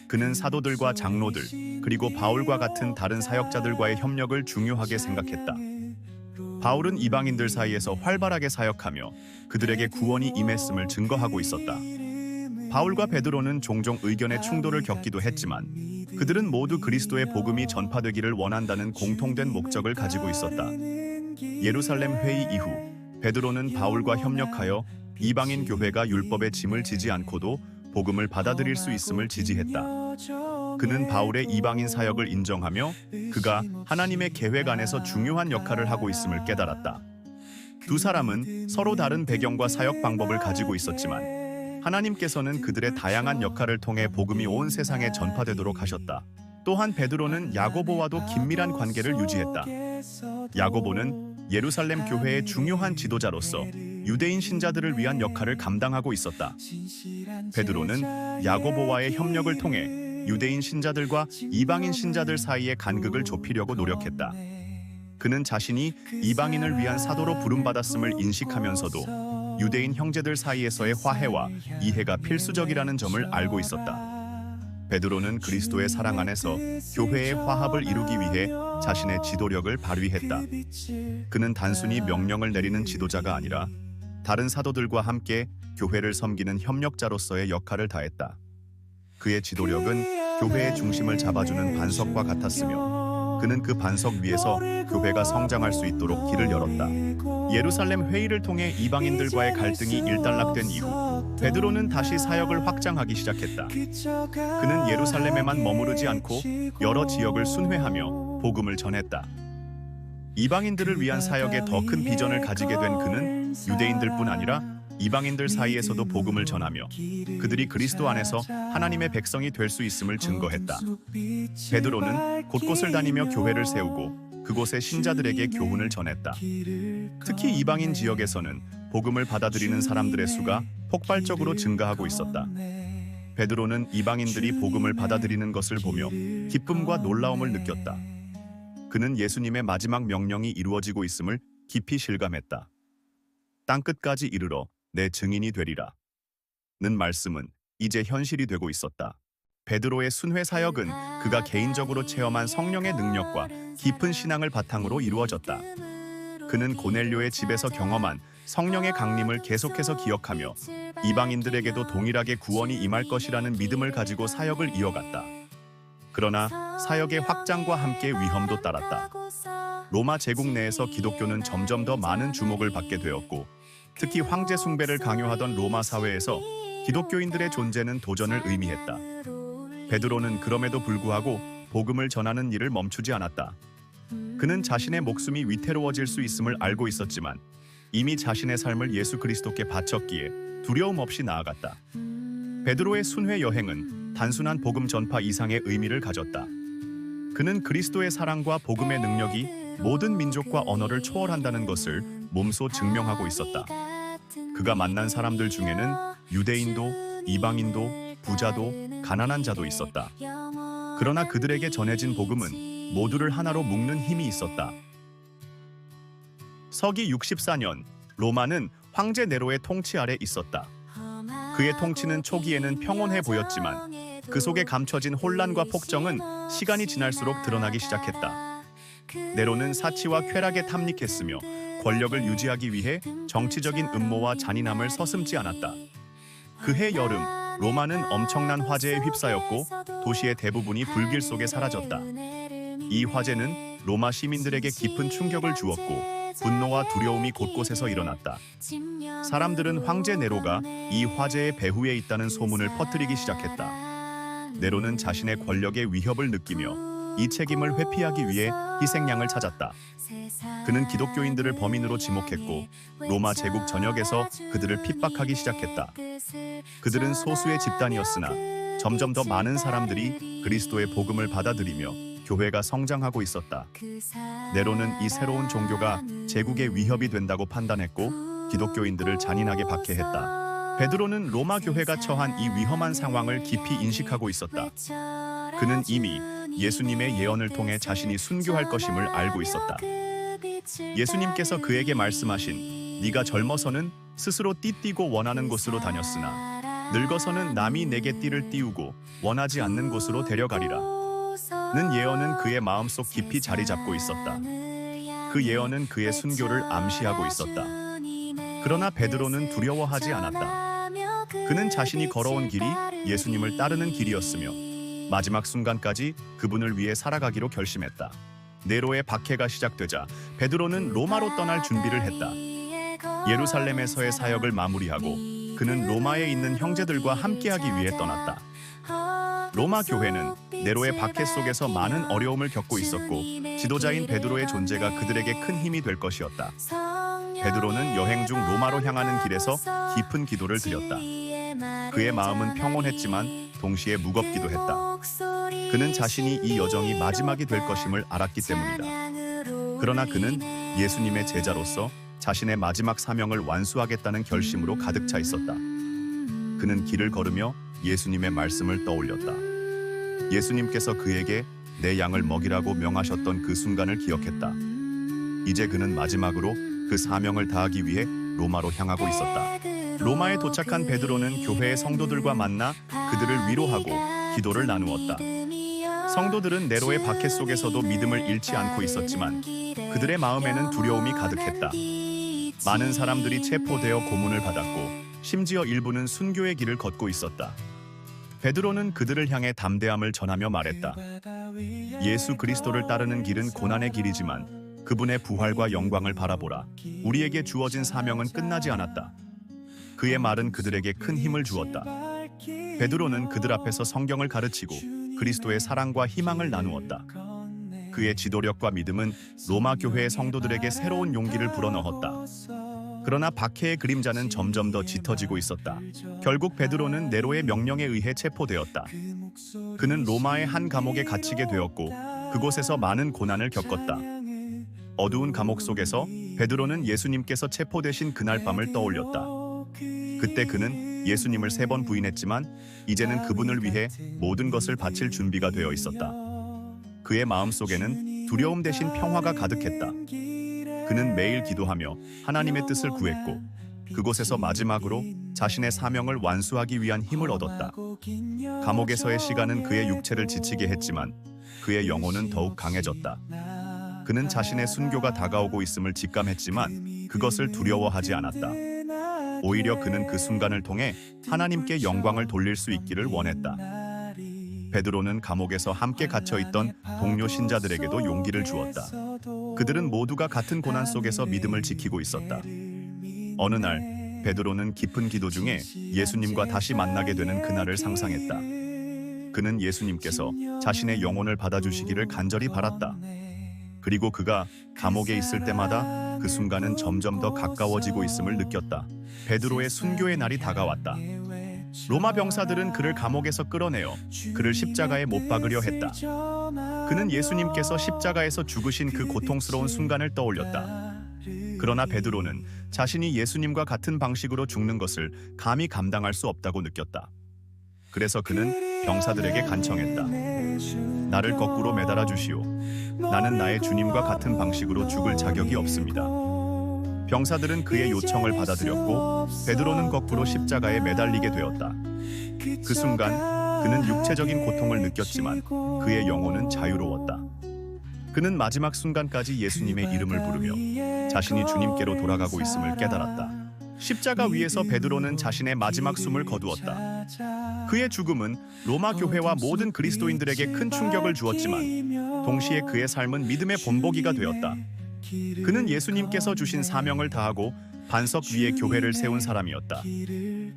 그는 사도들과 장로들, 그리고 바울과 같은 다른 사역자들과의 협력을 중요하게 생각했다. 바울은 이방인들 사이에서 활발하게 사역하며 그들에게 구원이 임했음을 증거하고 있었다. 바울과 베드로는 종종 의견의 충돌을 겪기도 했지만 그들은 모두 그리스도의 복음이 전파되기를 원한다는 공통된 목적을 가지고 있었다. 예루살렘 회의 이후 베드로는 바울과 협력하여 이방인 교회가 율법의 짐을 지지 않고도 복음을 받아들일 수 있음을 지지했다. 그는 바울의 이방인 사역을 인정하며 그가 하나님의 계획 안에서 중요한 역할을 하고 있음을 깨달았다. 두 사람은 서로 다른 배경과 사역 방법을 가지고 있었지만 하나님께서는 그들의 다양한 역할을 통해 복음이 온 세상에 전파되도록 하셨다. 또한 베드로는 야고보와도 긴밀한 관계를 유지했다. 야고보는 예루살렘 교회의 중요한 지도자로서 유대인 신자들을 위한 역할을 감당하고 있었다. 베드로는 야고보와의 협력을 통해 유대인 신자들과 이방인 신자들 사이의 간극을 좁히려고 노력했다. 그는 자신이 이방인을 위한 사도로 부름받았음을 인식하면서도 유대인 형제들 사이에서의 화해와 이해가 필수적이라는 점을 알고 있었다. 베드로는 그리스도의 사랑 안에서 교회의 화합을 이루기 위해 자신의 지도력을 발휘했다. 그는 단순히 명령을 내리는 지도자가 아니라 다른 사도들과 함께 교회를 섬기는 협력자로서의 역할을 다했다. 그의 지도력은 교회의 중심을 잡아주는 반석과 같았으며 그는 그 반석 위에서 교회가 성장할 수 있도록 길을 열었다. 예루살렘 회의를 통해 이방인들과의 갈등이 일단락된 이후 베드로는 다시 사역을 확장하기 시작했다. 그는 예루살렘에만 머무르지 않고 여러 지역을 순회하며 복음을 전했다. 이방인들을 위한 사역에 더 큰 비전을 가지게 된 그는 유대인들뿐 아니라 이방인들 사이에서도 복음을 전하며 그들이 그리스도 안에서 하나님의 백성이 될 수 있음을 증거했다. 베드로는 곳곳을 다니며 교회를 세우고 그곳의 신자들에게 교훈을 전했다. 특히 이방인 지역에서는 복음을 받아들이는 사람들의 수가 폭발적으로 증가하고 있었다. 베드로는 이방인들이 복음을 받아들이는 것을 보며 기쁨과 놀라움을 느꼈다. 그는 예수님의 마지막 명령이 이루어지고 있음을 깊이 실감했다. 땅끝까지 이르러 내 증인이 되리라. 는 말씀은 이제 현실이 되고 있었다. 베드로의 순회 사역은 그가 개인적으로 체험한 성령의 능력과 깊은 신앙을 바탕으로 이루어졌다. 그는 고넬료의 집에서 경험한 성령의 강림을 계속해서 기억하며 이방인들에게도 동일하게 구원이 임할 것이라는 믿음을 가지고 사역을 이어갔다. 그러나 사역의 확장과 함께 위험도 따랐다. 로마 제국 내에서 기독교는 점점 더 많은 주목을 받게 되었고, 특히 황제 숭배를 강요하던 로마 사회에서 기독교인들의 존재는 도전을 의미했다. 베드로는 그럼에도 불구하고 복음을 전하는 일을 멈추지 않았다. 그는 자신의 목숨이 위태로워질 수 있음을 알고 있었지만 이미 자신의 삶을 예수 그리스도께 바쳤기에 두려움 없이 나아갔다. 베드로의 순회 여행은 단순한 복음 전파 이상의 의미를 가졌다. 그는 그리스도의 사랑과 복음의 능력이 모든 민족과 언어를 초월한다는 것을 몸소 증명하고 있었다. 그가 만난 사람들 중에는 유대인도, 이방인도, 부자도, 가난한 자도 있었다. 그러나 그들에게 전해진 복음은 모두를 하나로 묶는 힘이 있었다. 서기 64년, 로마는 황제 네로의 통치 아래 있었다. 그의 통치는 초기에는 평온해 보였지만 그 속에 감춰진 혼란과 폭정은 시간이 지날수록 드러나기 시작했다. 네로는 사치와 쾌락에 탐닉했으며 권력을 유지하기 위해 정치적인 음모와 잔인함을 서슴지 않았다. 그해 여름, 로마는 엄청난 화재에 휩싸였고 도시의 대부분이 불길 속에 사라졌다. 이 화재는 로마 시민들에게 깊은 충격을 주었고 분노와 두려움이 곳곳에서 일어났다. 사람들은 황제 네로가 이 화재의 배후에 있다는 소문을 퍼뜨리기 시작했다. 네로는 자신의 권력의 위협을 느끼며 이 책임을 회피하기 위해 희생양을 찾았다. 그는 기독교인들을 범인으로 지목했고 로마 제국 전역에서 그들을 핍박하기 시작했다. 그들은 소수의 집단이었으나 점점 더 많은 사람들이 그리스도의 복음을 받아들이며 교회가 성장하고 있었다. 네로는 이 새로운 종교가 제국의 위협이 된다고 판단했고 기독교인들을 잔인하게 박해했다. 베드로는 로마 교회가 처한 이 위험한 상황을 깊이 인식하고 있었다. 그는 이미 예수님의 예언을 통해 자신이 순교할 것임을 알고 있었다. 예수님께서 그에게 말씀하신 네가 젊어서는 스스로 띠띠고 원하는 곳으로 다녔으나 늙어서는 남이 내게 띠를 띠우고 원하지 않는 곳으로 데려가리라 는 예언은 그의 마음속 깊이 자리 잡고 있었다. 그 예언은 그의 순교를 암시하고 있었다. 그러나 베드로는 두려워하지 않았다. 그는 자신이 걸어온 길이 예수님을 따르는 길이었으며 마지막 순간까지 그분을 위해 살아가기로 결심했다. 네로의 박해가 시작되자 베드로는 로마로 떠날 준비를 했다. 예루살렘에서의 사역을 마무리하고 그는 로마에 있는 형제들과 함께하기 위해 떠났다. 로마 교회는 네로의 박해 속에서 많은 어려움을 겪고 있었고 지도자인 베드로의 존재가 그들에게 큰 힘이 될 것이었다. 베드로는 여행 중 로마로 향하는 길에서 깊은 기도를 드렸다. 그의 마음은 평온했지만 동시에 무겁기도 했다. 그는 자신이 이 여정이 마지막이 될 것임을 알았기 때문이다. 그러나 그는 예수님의 제자로서 자신의 마지막 사명을 완수하겠다는 결심으로 가득 차 있었다. 그는 길을 걸으며 예수님의 말씀을 떠올렸다. 예수님께서 그에게 내 양을 먹이라고 명하셨던 그 순간을 기억했다. 이제 그는 마지막으로 그 사명을 다하기 위해 로마로 향하고 있었다. 로마에 도착한 베드로는 교회의 성도들과 만나 그들을 위로하고 기도를 나누었다. 성도들은 네로의 박해 속에서도 믿음을 잃지 않고 있었지만 그들의 마음에는 두려움이 가득했다. 많은 사람들이 체포되어 고문을 받았고 심지어 일부는 순교의 길을 걷고 있었다. 베드로는 그들을 향해 담대함을 전하며 말했다. 예수 그리스도를 따르는 길은 고난의 길이지만 그분의 부활과 영광을 바라보라. 우리에게 주어진 사명은 끝나지 않았다. 그의 말은 그들에게 큰 힘을 주었다. 베드로는 그들 앞에서 성경을 가르치고 그리스도의 사랑과 희망을 나누었다. 그의 지도력과 믿음은 로마 교회의 성도들에게 새로운 용기를 불어넣었다. 그러나 박해의 그림자는 점점 더 짙어지고 있었다. 결국 베드로는 네로의 명령에 의해 체포되었다. 그는 로마의 한 감옥에 갇히게 되었고 그곳에서 많은 고난을 겪었다. 어두운 감옥 속에서 베드로는 예수님께서 체포되신 그날 밤을 떠올렸다. 그때 그는 예수님을 3번 부인했지만 이제는 그분을 위해 모든 것을 바칠 준비가 되어 있었다. 그의 마음속에는 두려움 대신 평화가 가득했다. 그는 매일 기도하며 하나님의 뜻을 구했고 그곳에서 마지막으로 자신의 사명을 완수하기 위한 힘을 얻었다. 감옥에서의 시간은 그의 육체를 지치게 했지만 그의 영혼은 더욱 강해졌다. 그는 자신의 순교가 다가오고 있음을 직감했지만 그것을 두려워하지 않았다. 오히려 그는 그 순간을 통해 하나님께 영광을 돌릴 수 있기를 원했다. 베드로는 감옥에서 함께 갇혀있던 동료 신자들에게도 용기를 주었다. 그들은 모두가 같은 고난 속에서 믿음을 지키고 있었다. 어느 날 베드로는 깊은 기도 중에 예수님과 다시 만나게 되는 그날을 상상했다. 그는 예수님께서 자신의 영혼을 받아주시기를 간절히 바랐다. 그리고 그가 감옥에 있을 때마다 그 순간은 점점 더 가까워지고 있음을 느꼈다. 베드로의 순교의 날이 다가왔다. 로마 병사들은 그를 감옥에서 끌어내어 그를 십자가에 못 박으려 했다. 그는 예수님께서 십자가에서 죽으신 그 고통스러운 순간을 떠올렸다. 그러나 베드로는 자신이 예수님과 같은 방식으로 죽는 것을 감히 감당할 수 없다고 느꼈다. 그래서 그는 병사들에게 간청했다. 나를 거꾸로 매달아 주시오. 나는 나의 주님과 같은 방식으로 죽을 자격이 없습니다. 병사들은 그의 요청을 받아들였고 베드로는 거꾸로 십자가에 매달리게 되었다. 그 순간 그는 육체적인 고통을 느꼈지만 그의 영혼은 자유로웠다. 그는 마지막 순간까지 예수님의 이름을 부르며 자신이 주님께로 돌아가고 있음을 깨달았다. 십자가 위에서 베드로는 자신의 마지막 숨을 거두었다. 그의 죽음은 로마 교회와 모든 그리스도인들에게 큰 충격을 주었지만 동시에 그의 삶은 믿음의 본보기가 되었다. 그는 예수님께서 주신 사명을 다하고 반석 위에 교회를 세운 사람이었다.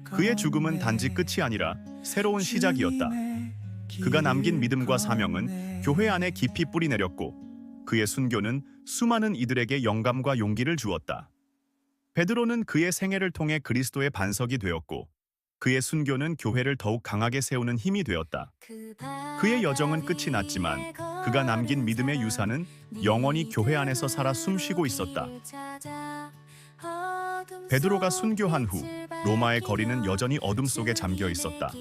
그의 죽음은 단지 끝이 아니라 새로운 시작이었다. 그가 남긴 믿음과 사명은 교회 안에 깊이 뿌리 내렸고 그의 순교는 수많은 이들에게 영감과 용기를 주었다. 베드로는 그의 생애를 통해 그리스도의 반석이 되었고 그의 순교는 교회를 더욱 강하게 세우는 힘이 되었다. 그의 여정은 끝이 났지만 그가 남긴 믿음의 유산은 영원히 교회 안에서 살아 숨쉬고 있었다. 베드로가 순교한 후 로마의 거리는 여전히 어둠 속에 잠겨 있었다.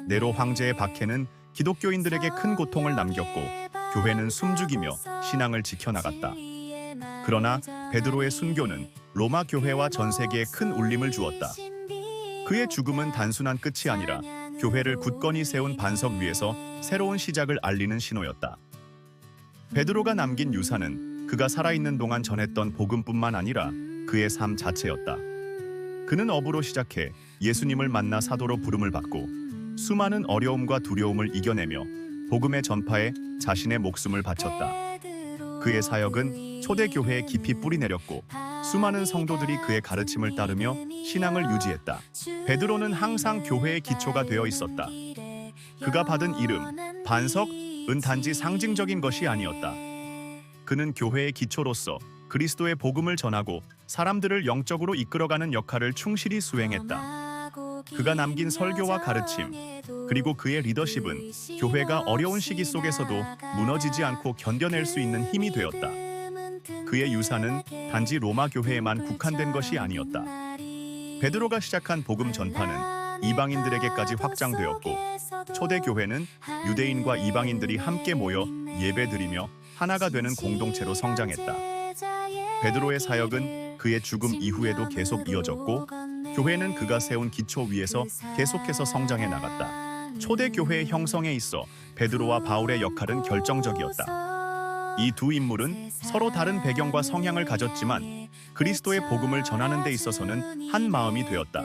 네로 황제의 박해는 기독교인들에게 큰 고통을 남겼고 교회는 숨죽이며 신앙을 지켜나갔다. 그러나 베드로의 순교는 로마 교회와 전 세계에 큰 울림을 주었다. 그의 죽음은 단순한 끝이 아니라 교회를 굳건히 세운 반석 위에서 새로운 시작을 알리는 신호였다. 베드로가 남긴 유산은 그가 살아있는 동안 전했던 복음뿐만 아니라 그의 삶 자체였다. 그는 어부로 시작해 예수님을 만나 사도로 부름을 받고 수많은 어려움과 두려움을 이겨내며 복음의 전파에 자신의 목숨을 바쳤다. 그의 사역은 초대교회에 깊이 뿌리내렸고 수많은 성도들이 그의 가르침을 따르며 신앙을 유지했다. 베드로는 항상 교회의 기초가 되어 있었다. 그가 받은 이름, 반석은 단지 상징적인 것이 아니었다. 그는 교회의 기초로서 그리스도의 복음을 전하고 사람들을 영적으로 이끌어가는 역할을 충실히 수행했다. 그가 남긴 설교와 가르침, 그리고 그의 리더십은 교회가 어려운 시기 속에서도 무너지지 않고 견뎌낼 수 있는 힘이 되었다. 그의 유산은 단지 로마 교회에만 국한된 것이 아니었다. 베드로가 시작한 복음 전파는 이방인들에게까지 확장되었고 초대교회는 유대인과 이방인들이 함께 모여 예배드리며 하나가 되는 공동체로 성장했다. 베드로의 사역은 그의 죽음 이후에도 계속 이어졌고 교회는 그가 세운 기초 위에서 계속해서 성장해 나갔다. 초대교회의 형성에 있어 베드로와 바울의 역할은 결정적이었다. 이 두 인물은 서로 다른 배경과 성향을 가졌지만 그리스도의 복음을 전하는 데 있어서는 한 마음이 되었다.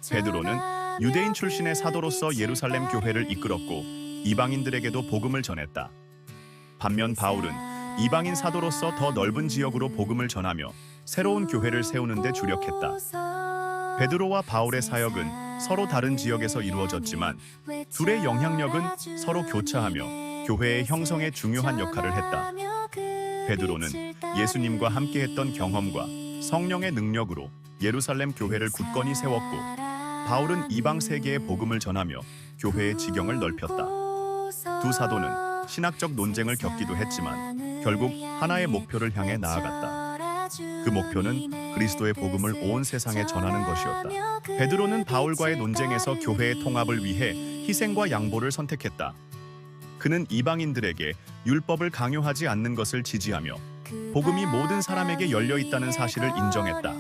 베드로는 유대인 출신의 사도로서 예루살렘 교회를 이끌었고 이방인들에게도 복음을 전했다. 반면 바울은 이방인 사도로서 더 넓은 지역으로 복음을 전하며 새로운 교회를 세우는 데 주력했다. 베드로와 바울의 사역은 서로 다른 지역에서 이루어졌지만 둘의 영향력은 서로 교차하며 교회의 형성에 중요한 역할을 했다. 베드로는 예수님과 함께했던 경험과 성령의 능력으로 예루살렘 교회를 굳건히 세웠고 바울은 이방 세계에 복음을 전하며 교회의 지경을 넓혔다. 두 사도는 신학적 논쟁을 겪기도 했지만 결국 하나의 목표를 향해 나아갔다. 그 목표는 그리스도의 복음을 온 세상에 전하는 것이었다. 베드로는 바울과의 논쟁에서 교회의 통합을 위해 희생과 양보를 선택했다. 그는 이방인들에게 율법을 강요하지 않는 것을 지지하며 복음이 모든 사람에게 열려 있다는 사실을 인정했다.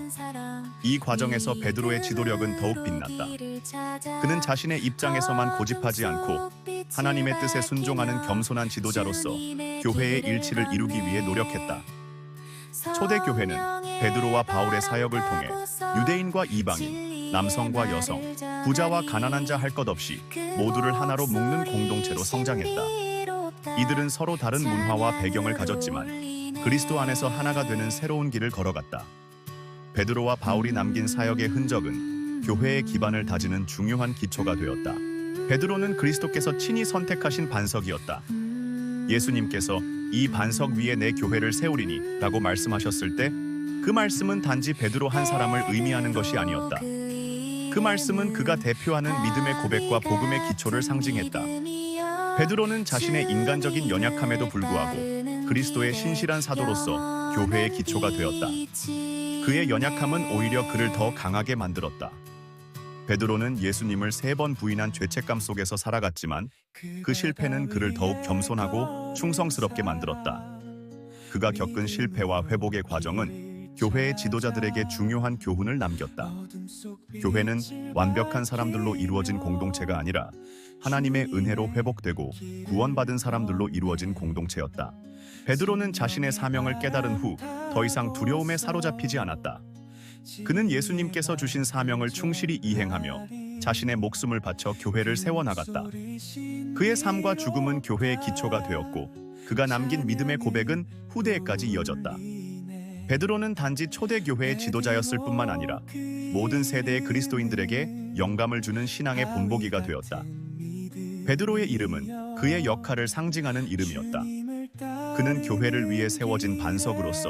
이 과정에서 베드로의 지도력은 더욱 빛났다. 그는 자신의 입장에서만 고집하지 않고 하나님의 뜻에 순종하는 겸손한 지도자로서 교회의 일치를 이루기 위해 노력했다. 초대교회는 베드로와 바울의 사역을 통해 유대인과 이방인, 남성과 여성, 부자와 가난한 자 할 것 없이 모두를 하나로 묶는 공동체로 성장했다. 이들은 서로 다른 문화와 배경을 가졌지만 그리스도 안에서 하나가 되는 새로운 길을 걸어갔다. 베드로와 바울이 남긴 사역의 흔적은 교회의 기반을 다지는 중요한 기초가 되었다. 베드로는 그리스도께서 친히 선택하신 반석이었다. 예수님께서 이 반석 위에 내 교회를 세우리니 라고 말씀하셨을 때 그 말씀은 단지 베드로 한 사람을 의미하는 것이 아니었다. 그 말씀은 그가 대표하는 믿음의 고백과 복음의 기초를 상징했다. 베드로는 자신의 인간적인 연약함에도 불구하고 그리스도의 신실한 사도로서 교회의 기초가 되었다. 그의 연약함은 오히려 그를 더 강하게 만들었다. 베드로는 예수님을 3번 부인한 죄책감 속에서 살아갔지만 그 실패는 그를 더욱 겸손하고 충성스럽게 만들었다. 그가 겪은 실패와 회복의 과정은 교회의 지도자들에게 중요한 교훈을 남겼다. 교회는 완벽한 사람들로 이루어진 공동체가 아니라 하나님의 은혜로 회복되고 구원받은 사람들로 이루어진 공동체였다. 베드로는 자신의 사명을 깨달은 후 더 이상 두려움에 사로잡히지 않았다. 그는 예수님께서 주신 사명을 충실히 이행하며 자신의 목숨을 바쳐 교회를 세워나갔다. 그의 삶과 죽음은 교회의 기초가 되었고 그가 남긴 믿음의 고백은 후대에까지 이어졌다. 베드로는 단지 초대교회의 지도자였을 뿐만 아니라 모든 세대의 그리스도인들에게 영감을 주는 신앙의 본보기가 되었다. 베드로의 이름은 그의 역할을 상징하는 이름이었다. 그는 교회를 위해 세워진 반석으로서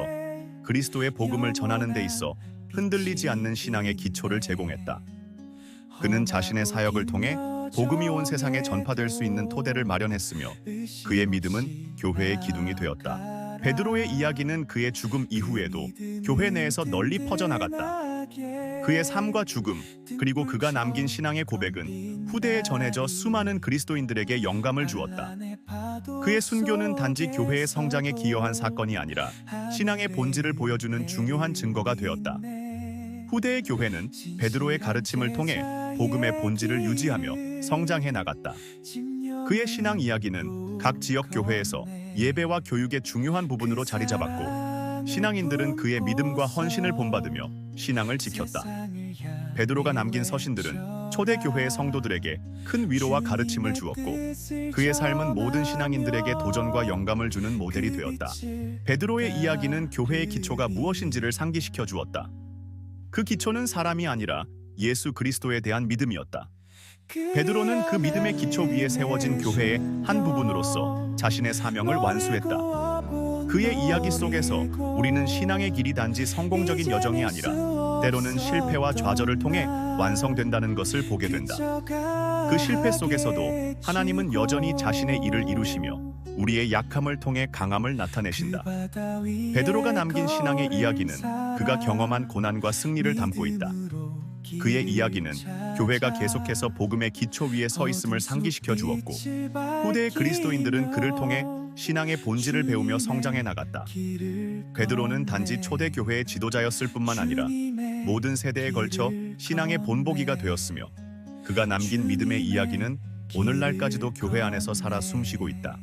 그리스도의 복음을 전하는 데 있어 흔들리지 않는 신앙의 기초를 제공했다. 그는 자신의 사역을 통해 복음이 온 세상에 전파될 수 있는 토대를 마련했으며 그의 믿음은 교회의 기둥이 되었다. 베드로의 이야기는 그의 죽음 이후에도 교회 내에서 널리 퍼져나갔다. 그의 삶과 죽음, 그리고 그가 남긴 신앙의 고백은 후대에 전해져 수많은 그리스도인들에게 영감을 주었다. 그의 순교는 단지 교회의 성장에 기여한 사건이 아니라 신앙의 본질을 보여주는 중요한 증거가 되었다. 후대의 교회는 베드로의 가르침을 통해 복음의 본질을 유지하며 성장해 나갔다. 그의 신앙 이야기는 각 지역 교회에서 예배와 교육의 중요한 부분으로 자리 잡았고 신앙인들은 그의 믿음과 헌신을 본받으며 신앙을 지켰다. 베드로가 남긴 서신들은 초대교회의 성도들에게 큰 위로와 가르침을 주었고 그의 삶은 모든 신앙인들에게 도전과 영감을 주는 모델이 되었다. 베드로의 이야기는 교회의 기초가 무엇인지를 상기시켜 주었다. 그 기초는 사람이 아니라 예수 그리스도에 대한 믿음이었다. 베드로는 그 믿음의 기초 위에 세워진 교회의 한 부분으로서 자신의 사명을 완수했다. 그의 이야기 속에서 우리는 신앙의 길이 단지 성공적인 여정이 아니라 때로는 실패와 좌절을 통해 완성된다는 것을 보게 된다. 그 실패 속에서도 하나님은 여전히 자신의 일을 이루시며 우리의 약함을 통해 강함을 나타내신다. 베드로가 남긴 신앙의 이야기는 그가 경험한 고난과 승리를 담고 있다. 그의 이야기는 교회가 계속해서 복음의 기초 위에 서 있음을 상기시켜 주었고 후대의 그리스도인들은 그를 통해 신앙의 본질을 배우며 성장해 나갔다. 베드로는 단지 초대교회의 지도자였을 뿐만 아니라 모든 세대에 걸쳐 신앙의 본보기가 되었으며 그가 남긴 믿음의 이야기는 오늘날까지도 교회 안에서 살아 숨쉬고 있다.